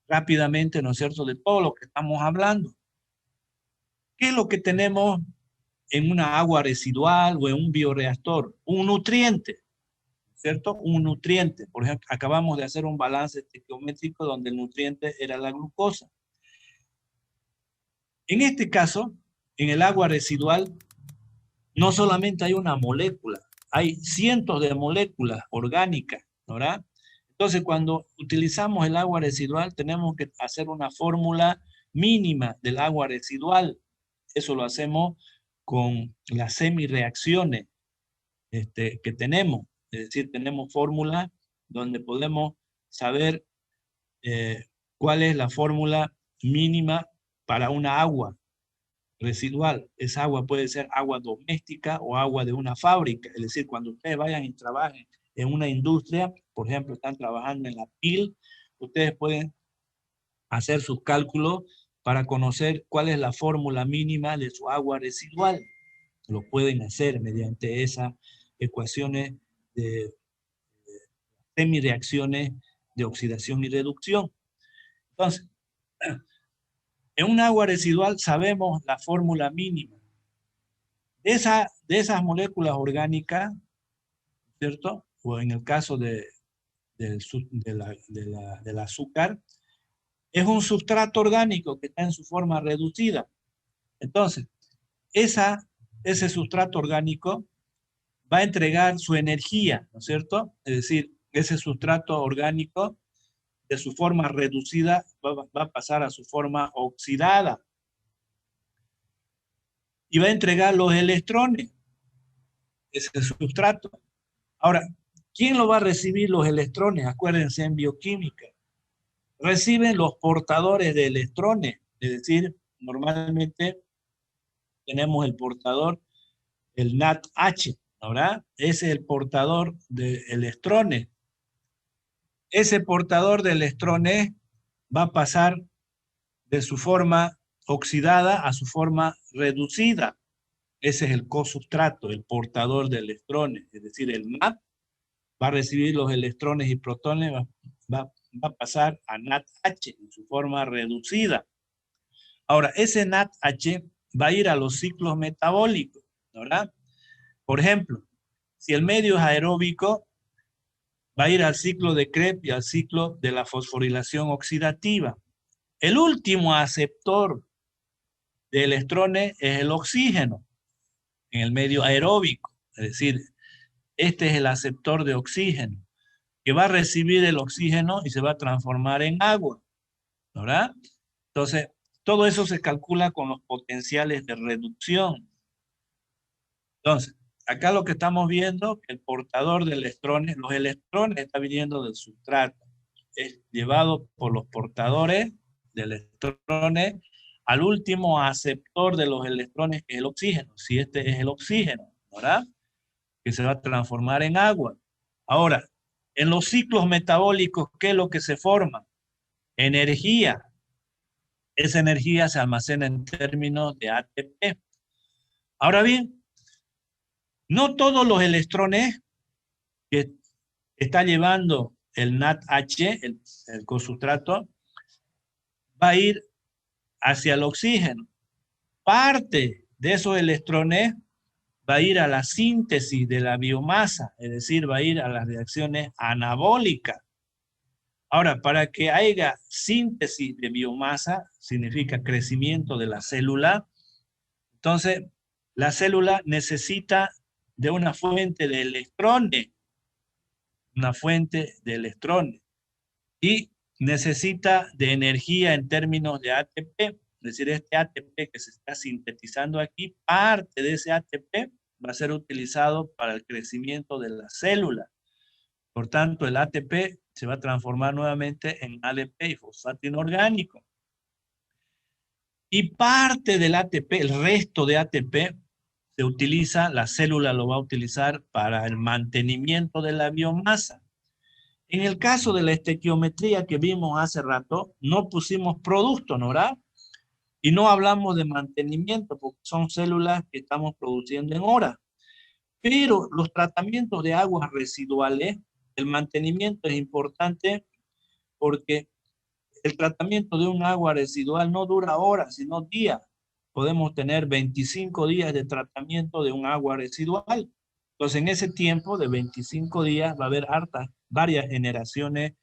rápidamente, ¿no es cierto?, de todo lo que estamos hablando. ¿Qué es lo que tenemos en una agua residual o en un bioreactor? Un nutriente, ¿cierto? Un nutriente. Por ejemplo, acabamos de hacer un balance estequiométrico donde el nutriente era la glucosa. En este caso, en el agua residual, no solamente hay una molécula, hay cientos de moléculas orgánicas, ¿verdad? Entonces, cuando utilizamos el agua residual, tenemos que hacer una fórmula mínima del agua residual. Eso lo hacemos con las semireacciones que tenemos. Es decir, tenemos fórmulas donde podemos saber cuál es la fórmula mínima para una agua residual. Esa agua puede ser agua doméstica o agua de una fábrica. Es decir, cuando ustedes vayan y trabajen en una industria, por ejemplo, están trabajando en la PIL, ustedes pueden hacer sus cálculos para conocer cuál es la fórmula mínima de su agua residual. Lo pueden hacer mediante esas ecuaciones de semireacciones de oxidación y reducción. Entonces, en un agua residual sabemos la fórmula mínima. De esas moléculas orgánicas, ¿cierto? O en el caso del azúcar, es un sustrato orgánico que está en su forma reducida. Entonces, ese sustrato orgánico va a entregar su energía, ¿no es cierto? Es decir, ese sustrato orgánico de su forma reducida va a pasar a su forma oxidada y va a entregar los electrones, ese sustrato. Ahora, ¿quién lo va a recibir los electrones? Acuérdense en bioquímica. Reciben los portadores de electrones, es decir, normalmente tenemos el portador, el NADH, ¿verdad? Ese es el portador de electrones. Ese portador de electrones va a pasar de su forma oxidada a su forma reducida. Ese es el cosustrato, el portador de electrones. Es decir, el NAD va a recibir los electrones y protones, va a pasar a NADH en su forma reducida. Ahora, ese NADH va a ir a los ciclos metabólicos, ¿verdad? Por ejemplo, si el medio es aeróbico, va a ir al ciclo de Krebs y al ciclo de la fosforilación oxidativa. El último aceptor de electrones es el oxígeno en el medio aeróbico. Es decir, este es el aceptor de oxígeno, que va a recibir el oxígeno y se va a transformar en agua, ¿verdad? Entonces, todo eso se calcula con los potenciales de reducción. Entonces, acá lo que estamos viendo, el portador de electrones, los electrones está viniendo del sustrato, es llevado por los portadores de electrones al último aceptor de los electrones, que es el oxígeno, si este es el oxígeno, ¿verdad? Que se va a transformar en agua. Ahora, en los ciclos metabólicos, ¿qué es lo que se forma? Energía. Esa energía se almacena en términos de ATP. Ahora bien, no todos los electrones que está llevando el NADH, el cosustrato, va a ir hacia el oxígeno. Parte de esos electrones va a ir a la síntesis de la biomasa, es decir, va a ir a las reacciones anabólicas. Ahora, para que haya síntesis de biomasa, significa crecimiento de la célula, entonces la célula necesita de una fuente de electrones, y necesita de energía en términos de ATP, es decir, este ATP que se está sintetizando aquí, parte de ese ATP va a ser utilizado para el crecimiento de la célula. Por tanto, el ATP se va a transformar nuevamente en ADP y fosfato inorgánico. Y parte del ATP, el resto de ATP, se utiliza, la célula lo va a utilizar para el mantenimiento de la biomasa. En el caso de la estequiometría que vimos hace rato, no pusimos producto, ¿no? ¿Verdad? Y no hablamos de mantenimiento, porque son células que estamos produciendo en horas. Pero los tratamientos de aguas residuales, el mantenimiento es importante porque el tratamiento de un agua residual no dura horas, sino días. Podemos tener 25 días de tratamiento de un agua residual. Entonces, en ese tiempo de 25 días va a haber varias generaciones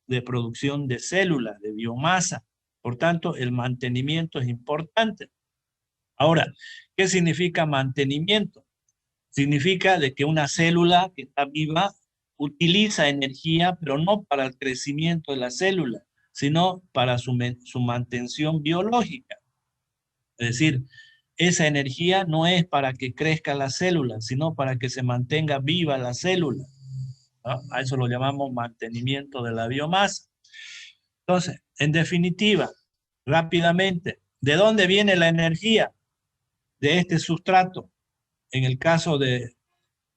de producción de células, de biomasa. Por tanto, el mantenimiento es importante. Ahora, ¿qué significa mantenimiento? Significa de que una célula que está viva utiliza energía, pero no para el crecimiento de la célula, sino para su mantención biológica. Es decir, esa energía no es para que crezca la célula, sino para que se mantenga viva la célula, ¿no? A eso lo llamamos mantenimiento de la biomasa. Entonces, en definitiva, rápidamente, ¿de dónde viene la energía? De este sustrato. En el caso de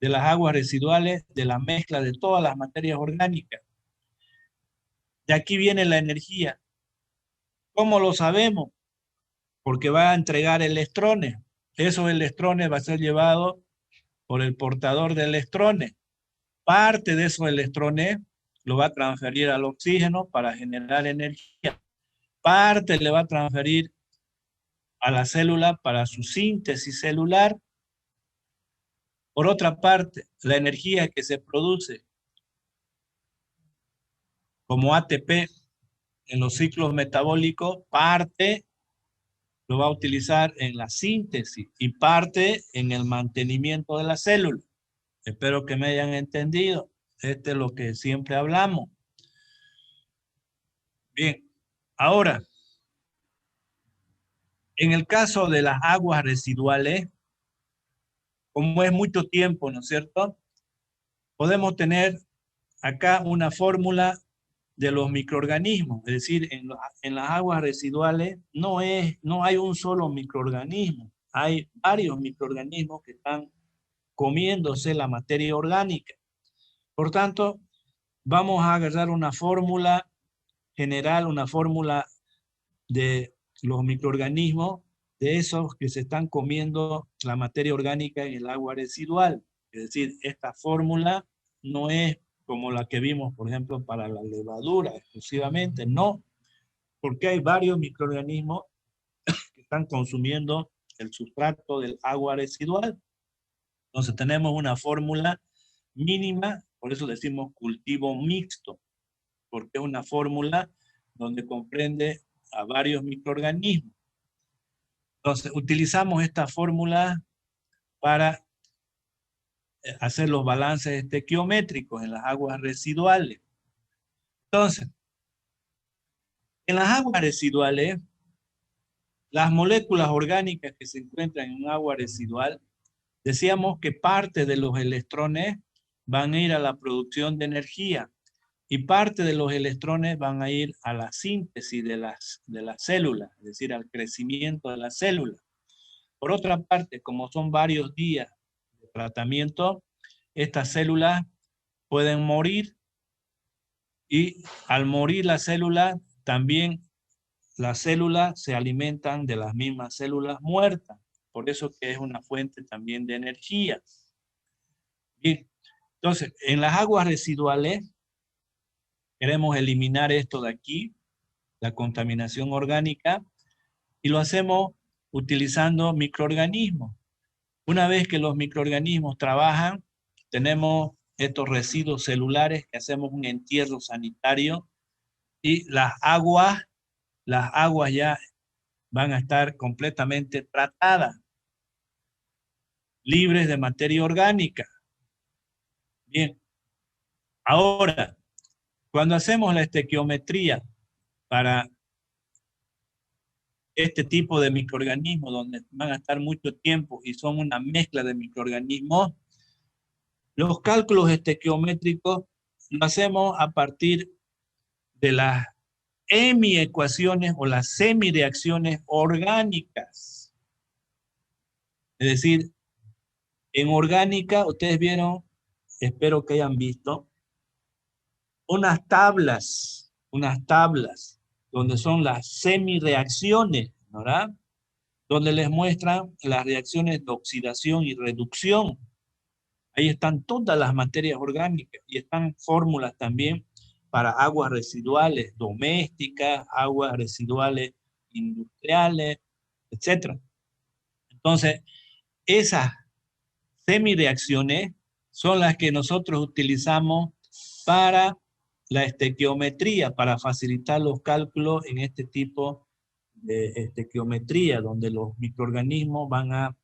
las aguas residuales, de la mezcla de todas las materias orgánicas. De aquí viene la energía. ¿Cómo lo sabemos? Porque va a entregar electrones. Esos electrones va a ser llevado por el portador de electrones. Parte de esos electrones lo va a transferir al oxígeno para generar energía. Parte le va a transferir a la célula para su síntesis celular. Por otra parte, la energía que se produce como ATP en los ciclos metabólicos, parte lo va a utilizar en la síntesis y parte en el mantenimiento de la célula. Espero que me hayan entendido. Este es lo que siempre hablamos. Bien, ahora, en el caso de las aguas residuales, como es mucho tiempo, ¿no es cierto? Podemos tener acá una fórmula de los microorganismos, es decir, en las aguas residuales no hay un solo microorganismo, hay varios microorganismos que están comiéndose la materia orgánica. Por tanto, vamos a agarrar una fórmula general, una fórmula de los microorganismos, de esos que se están comiendo la materia orgánica en el agua residual. Es decir, esta fórmula no es como la que vimos, por ejemplo, para la levadura exclusivamente, no, porque hay varios microorganismos que están consumiendo el sustrato del agua residual. Entonces tenemos una fórmula mínima, por eso decimos cultivo mixto, porque es una fórmula donde comprende a varios microorganismos. Entonces utilizamos esta fórmula para hacer los balances estequiométricos en las aguas residuales. Entonces, en las aguas residuales, las moléculas orgánicas que se encuentran en un agua residual, decíamos que parte de los electrones van a ir a la producción de energía y parte de los electrones van a ir a la síntesis de las células, es decir, al crecimiento de las células. Por otra parte, como son varios días de tratamiento, estas células pueden morir y al morir la célula, también las células se alimentan de las mismas células muertas. Por eso que es una fuente también de energía. Bien, entonces, en las aguas residuales, queremos eliminar esto de aquí, la contaminación orgánica, y lo hacemos utilizando microorganismos. Una vez que los microorganismos trabajan, tenemos estos residuos celulares que hacemos un entierro sanitario y las aguas ya van a estar completamente tratadas, libres de materia orgánica. Bien, ahora, cuando hacemos la estequiometría para este tipo de microorganismos, donde van a estar mucho tiempo y son una mezcla de microorganismos, los cálculos estequiométricos lo hacemos a partir de las hemiecuaciones o las semireacciones orgánicas. Es decir, en orgánica, ustedes vieron, espero que hayan visto, unas tablas donde son las semireacciones, ¿verdad? Donde les muestran las reacciones de oxidación y reducción. Ahí están todas las materias orgánicas y están fórmulas también para aguas residuales domésticas, aguas residuales industriales, etc. Entonces, esas semireacciones son las que nosotros utilizamos para la estequiometría, para facilitar los cálculos en este tipo de estequiometría, donde los microorganismos van a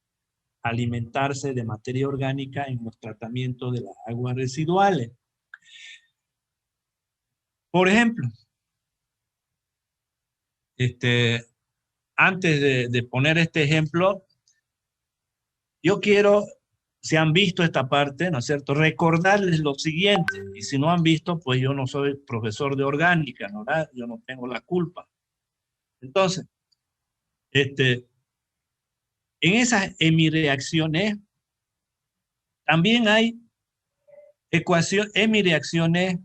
alimentarse de materia orgánica en los tratamientos de las aguas residuales. Por ejemplo, antes de poner este ejemplo, yo quiero, si han visto esta parte, ¿no es cierto?, recordarles lo siguiente, y si no han visto, pues yo no soy profesor de orgánica, ¿no? Yo no tengo la culpa. Entonces, en esas hemireacciones también hay hemireacciones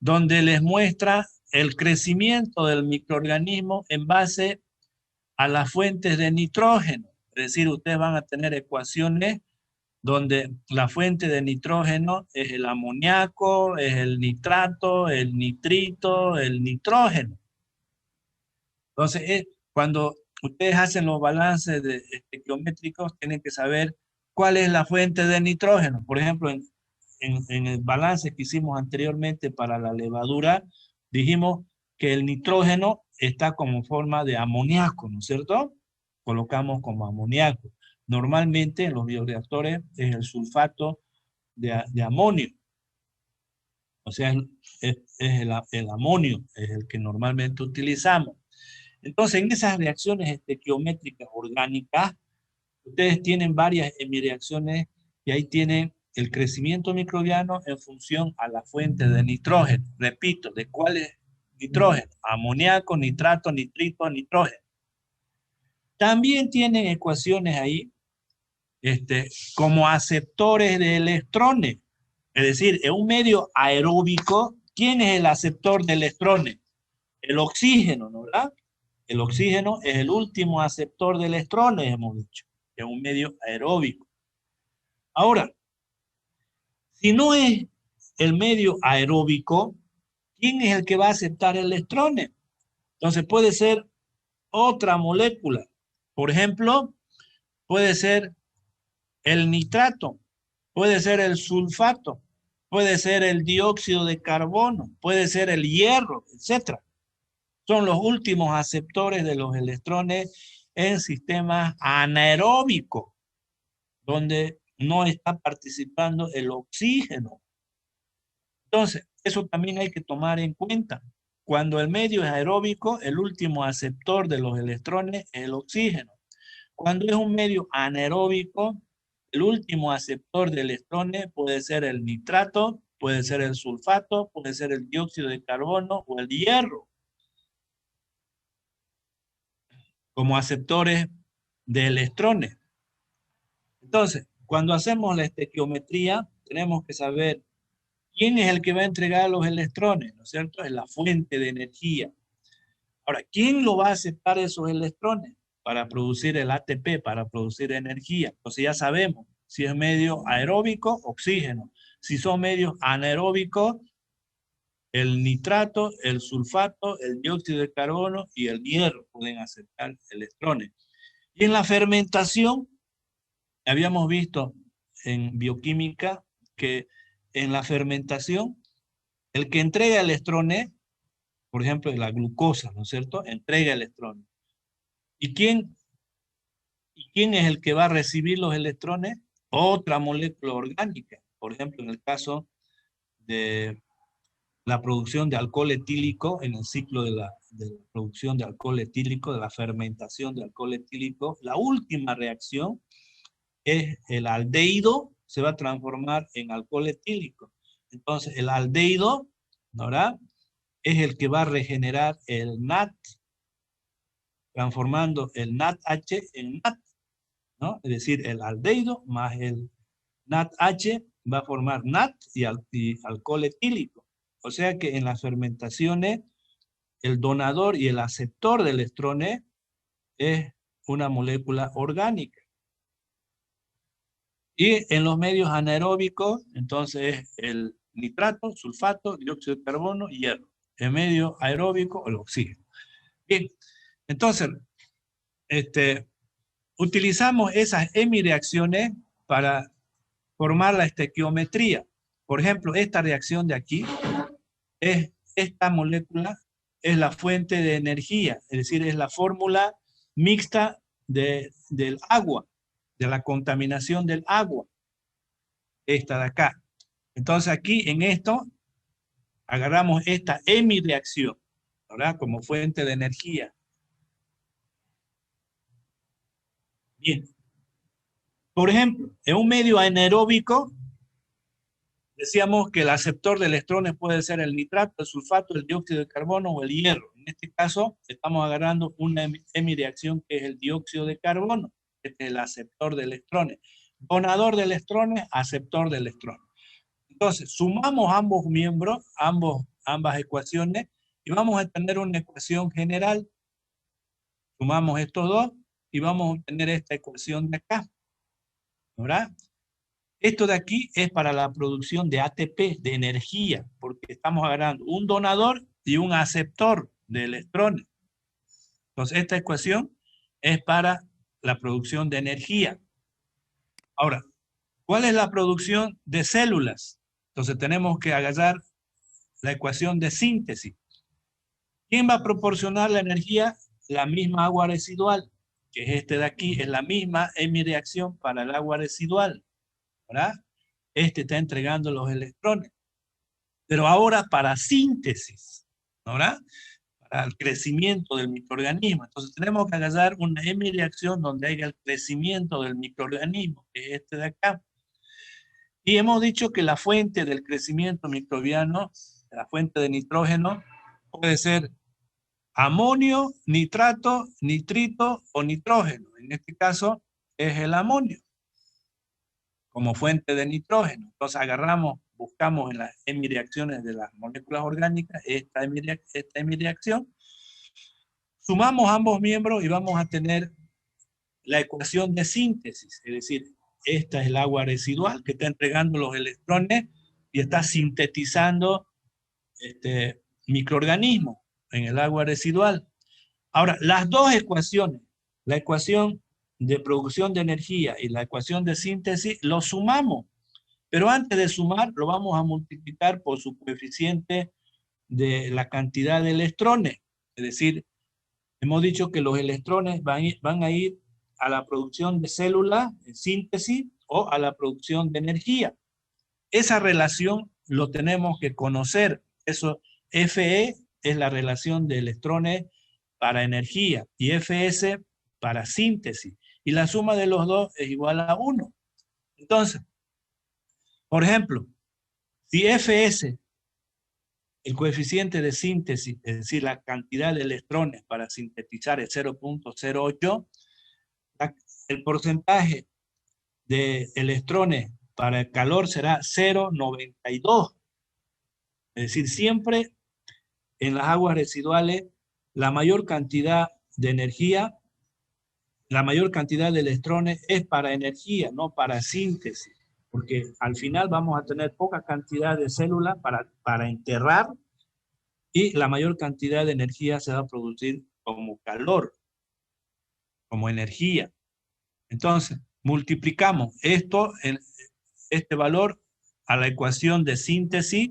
donde les muestra el crecimiento del microorganismo en base a las fuentes de nitrógeno. Es decir, ustedes van a tener ecuaciones donde la fuente de nitrógeno es el amoníaco, es el nitrato, el nitrito, el nitrógeno. Entonces, cuando ustedes hacen los balances estequiométricos, tienen que saber cuál es la fuente de nitrógeno. Por ejemplo, en el balance que hicimos anteriormente para la levadura, dijimos que el nitrógeno está como forma de amoníaco, ¿no es cierto? Colocamos como amoníaco. Normalmente en los bioreactores es el sulfato de amonio. O sea, es el amonio, es el que normalmente utilizamos. Entonces, en esas reacciones estequiométricas orgánicas, ustedes tienen varias hemireacciones y ahí tienen el crecimiento microbiano en función a la fuente de nitrógeno. Repito, ¿de cuál es nitrógeno? Amoníaco, nitrato, nitrito, nitrógeno. también tienen ecuaciones ahí como aceptores de electrones. Es decir, en un medio aeróbico, ¿quién es el aceptor de electrones? El oxígeno, ¿no? ¿Verdad? El oxígeno es el último aceptor de electrones, hemos dicho, en un medio aeróbico. Ahora, si no es el medio aeróbico, ¿quién es el que va a aceptar electrones? Entonces puede ser otra molécula. Por ejemplo, puede ser el nitrato, puede ser el sulfato, puede ser el dióxido de carbono, puede ser el hierro, etc. Son los últimos aceptores de los electrones en sistemas anaeróbicos, donde no está participando el oxígeno. Entonces, eso también hay que tomar en cuenta. Cuando el medio es aeróbico, el último aceptor de los electrones es el oxígeno. Cuando es un medio anaeróbico, el último aceptor de electrones puede ser el nitrato, puede ser el sulfato, puede ser el dióxido de carbono o el hierro, como aceptores de electrones. Entonces, cuando hacemos la estequiometría, tenemos que saber quién es el que va a entregar los electrones, ¿no es cierto? Es la fuente de energía. Ahora, ¿quién lo va a aceptar esos electrones para producir el ATP, para producir energía? Entonces ya sabemos, si es medio aeróbico, oxígeno. Si son medios anaeróbicos, el nitrato, el sulfato, el dióxido de carbono y el hierro pueden aceptar electrones. Y en la fermentación, habíamos visto en bioquímica que en la fermentación, el que entrega electrones, por ejemplo, la glucosa, ¿no es cierto? Entrega electrones. ¿Y quién es el que va a recibir los electrones? Otra molécula orgánica. Por ejemplo, en el caso de la producción de alcohol etílico, en el ciclo de la producción de alcohol etílico, de la fermentación de alcohol etílico, la última reacción es el aldehído, se va a transformar en alcohol etílico. Entonces, el aldehído, ¿verdad?, es el que va a regenerar el NAT, transformando el NADH en NAT, ¿no? Es decir, el aldehído más el NADH va a formar NAT y alcohol etílico. O sea que en las fermentaciones, el donador y el aceptor de electrones es una molécula orgánica. Y en los medios anaeróbicos, entonces es el nitrato, sulfato, dióxido de carbono y hierro. En medio aeróbico, el oxígeno. Bien, entonces, utilizamos esas hemireacciones para formar la estequiometría. Por ejemplo, esta reacción de aquí, esta molécula es la fuente de energía, es decir, es la fórmula mixta del agua, de la contaminación del agua, esta de acá. Entonces aquí en esto agarramos esta hemireacción, ¿verdad?, como fuente de energía. Bien. Por ejemplo, en un medio anaeróbico, decíamos que el aceptor de electrones puede ser el nitrato, el sulfato, el dióxido de carbono o el hierro. En este caso, estamos agarrando una hemireacción que es el dióxido de carbono. Este es el aceptor de electrones. Donador de electrones, aceptor de electrones. Entonces, sumamos ambos miembros, ambas ecuaciones, y vamos a tener una ecuación general. Sumamos estos dos y vamos a obtener esta ecuación de acá, ¿verdad? Esto de aquí es para la producción de ATP, de energía, porque estamos agarrando un donador y un aceptor de electrones. Entonces, esta ecuación es para la producción de energía. Ahora, ¿cuál es la producción de células? Entonces, tenemos que agarrar la ecuación de síntesis. ¿Quién va a proporcionar la energía? La misma agua residual, que es este de aquí, es la misma hemireacción para el agua residual, ¿verdad? Este está entregando los electrones. Pero ahora para síntesis, ¿verdad?, para el crecimiento del microorganismo. Entonces tenemos que agarrar una hemireacción donde haya el crecimiento del microorganismo, que es este de acá. Y hemos dicho que la fuente del crecimiento microbiano, la fuente de nitrógeno, puede ser amonio, nitrato, nitrito o nitrógeno. En este caso es el amonio como fuente de nitrógeno. Entonces agarramos, buscamos en las hemireacciones de las moléculas orgánicas esta hemireacción, sumamos ambos miembros y vamos a tener la ecuación de síntesis, es decir, esta es el agua residual que está entregando los electrones y está sintetizando microorganismos en el agua residual. Ahora, las dos ecuaciones, la ecuación de producción de energía y la ecuación de síntesis, lo sumamos. Pero antes de sumar, lo vamos a multiplicar por su coeficiente de la cantidad de electrones. Es decir, hemos dicho que los electrones van a ir a la producción de células, en síntesis, o a la producción de energía. Esa relación lo tenemos que conocer. Eso, Fe es la relación de electrones para energía y Fs para síntesis. Y la suma de los dos es igual a 1. Entonces, por ejemplo, si Fs, el coeficiente de síntesis, es decir, la cantidad de electrones para sintetizar es 0.08, el porcentaje de electrones para el calor será 0.92. Es decir, siempre en las aguas residuales la mayor cantidad de energía, la mayor cantidad de electrones es para energía, no para síntesis, porque al final vamos a tener poca cantidad de células para enterrar y la mayor cantidad de energía se va a producir como calor, como energía. Entonces, multiplicamos este valor a la ecuación de síntesis,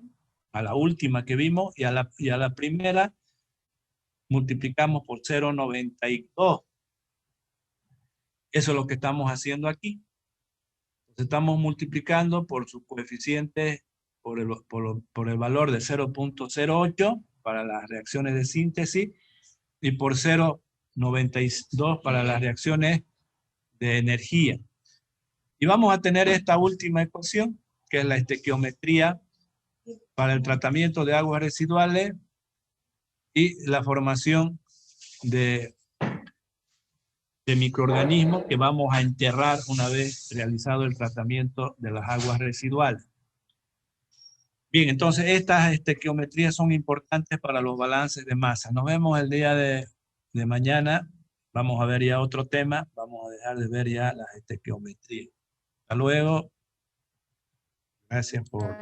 a la última que vimos, y a la primera multiplicamos por 0.92. Eso es lo que estamos haciendo aquí. Entonces, estamos multiplicando por sus coeficientes, por el valor de 0.08 para las reacciones de síntesis y por 0.92 para las reacciones de energía. Y vamos a tener esta última ecuación, que es la estequiometría para el tratamiento de aguas residuales y la formación de microorganismos que vamos a enterrar una vez realizado el tratamiento de las aguas residuales. Bien, entonces estas estequiometrías son importantes para los balances de masa. Nos vemos el día de mañana. Vamos a ver ya otro tema. Vamos a dejar de ver ya las estequiometrías. Hasta luego. Gracias por...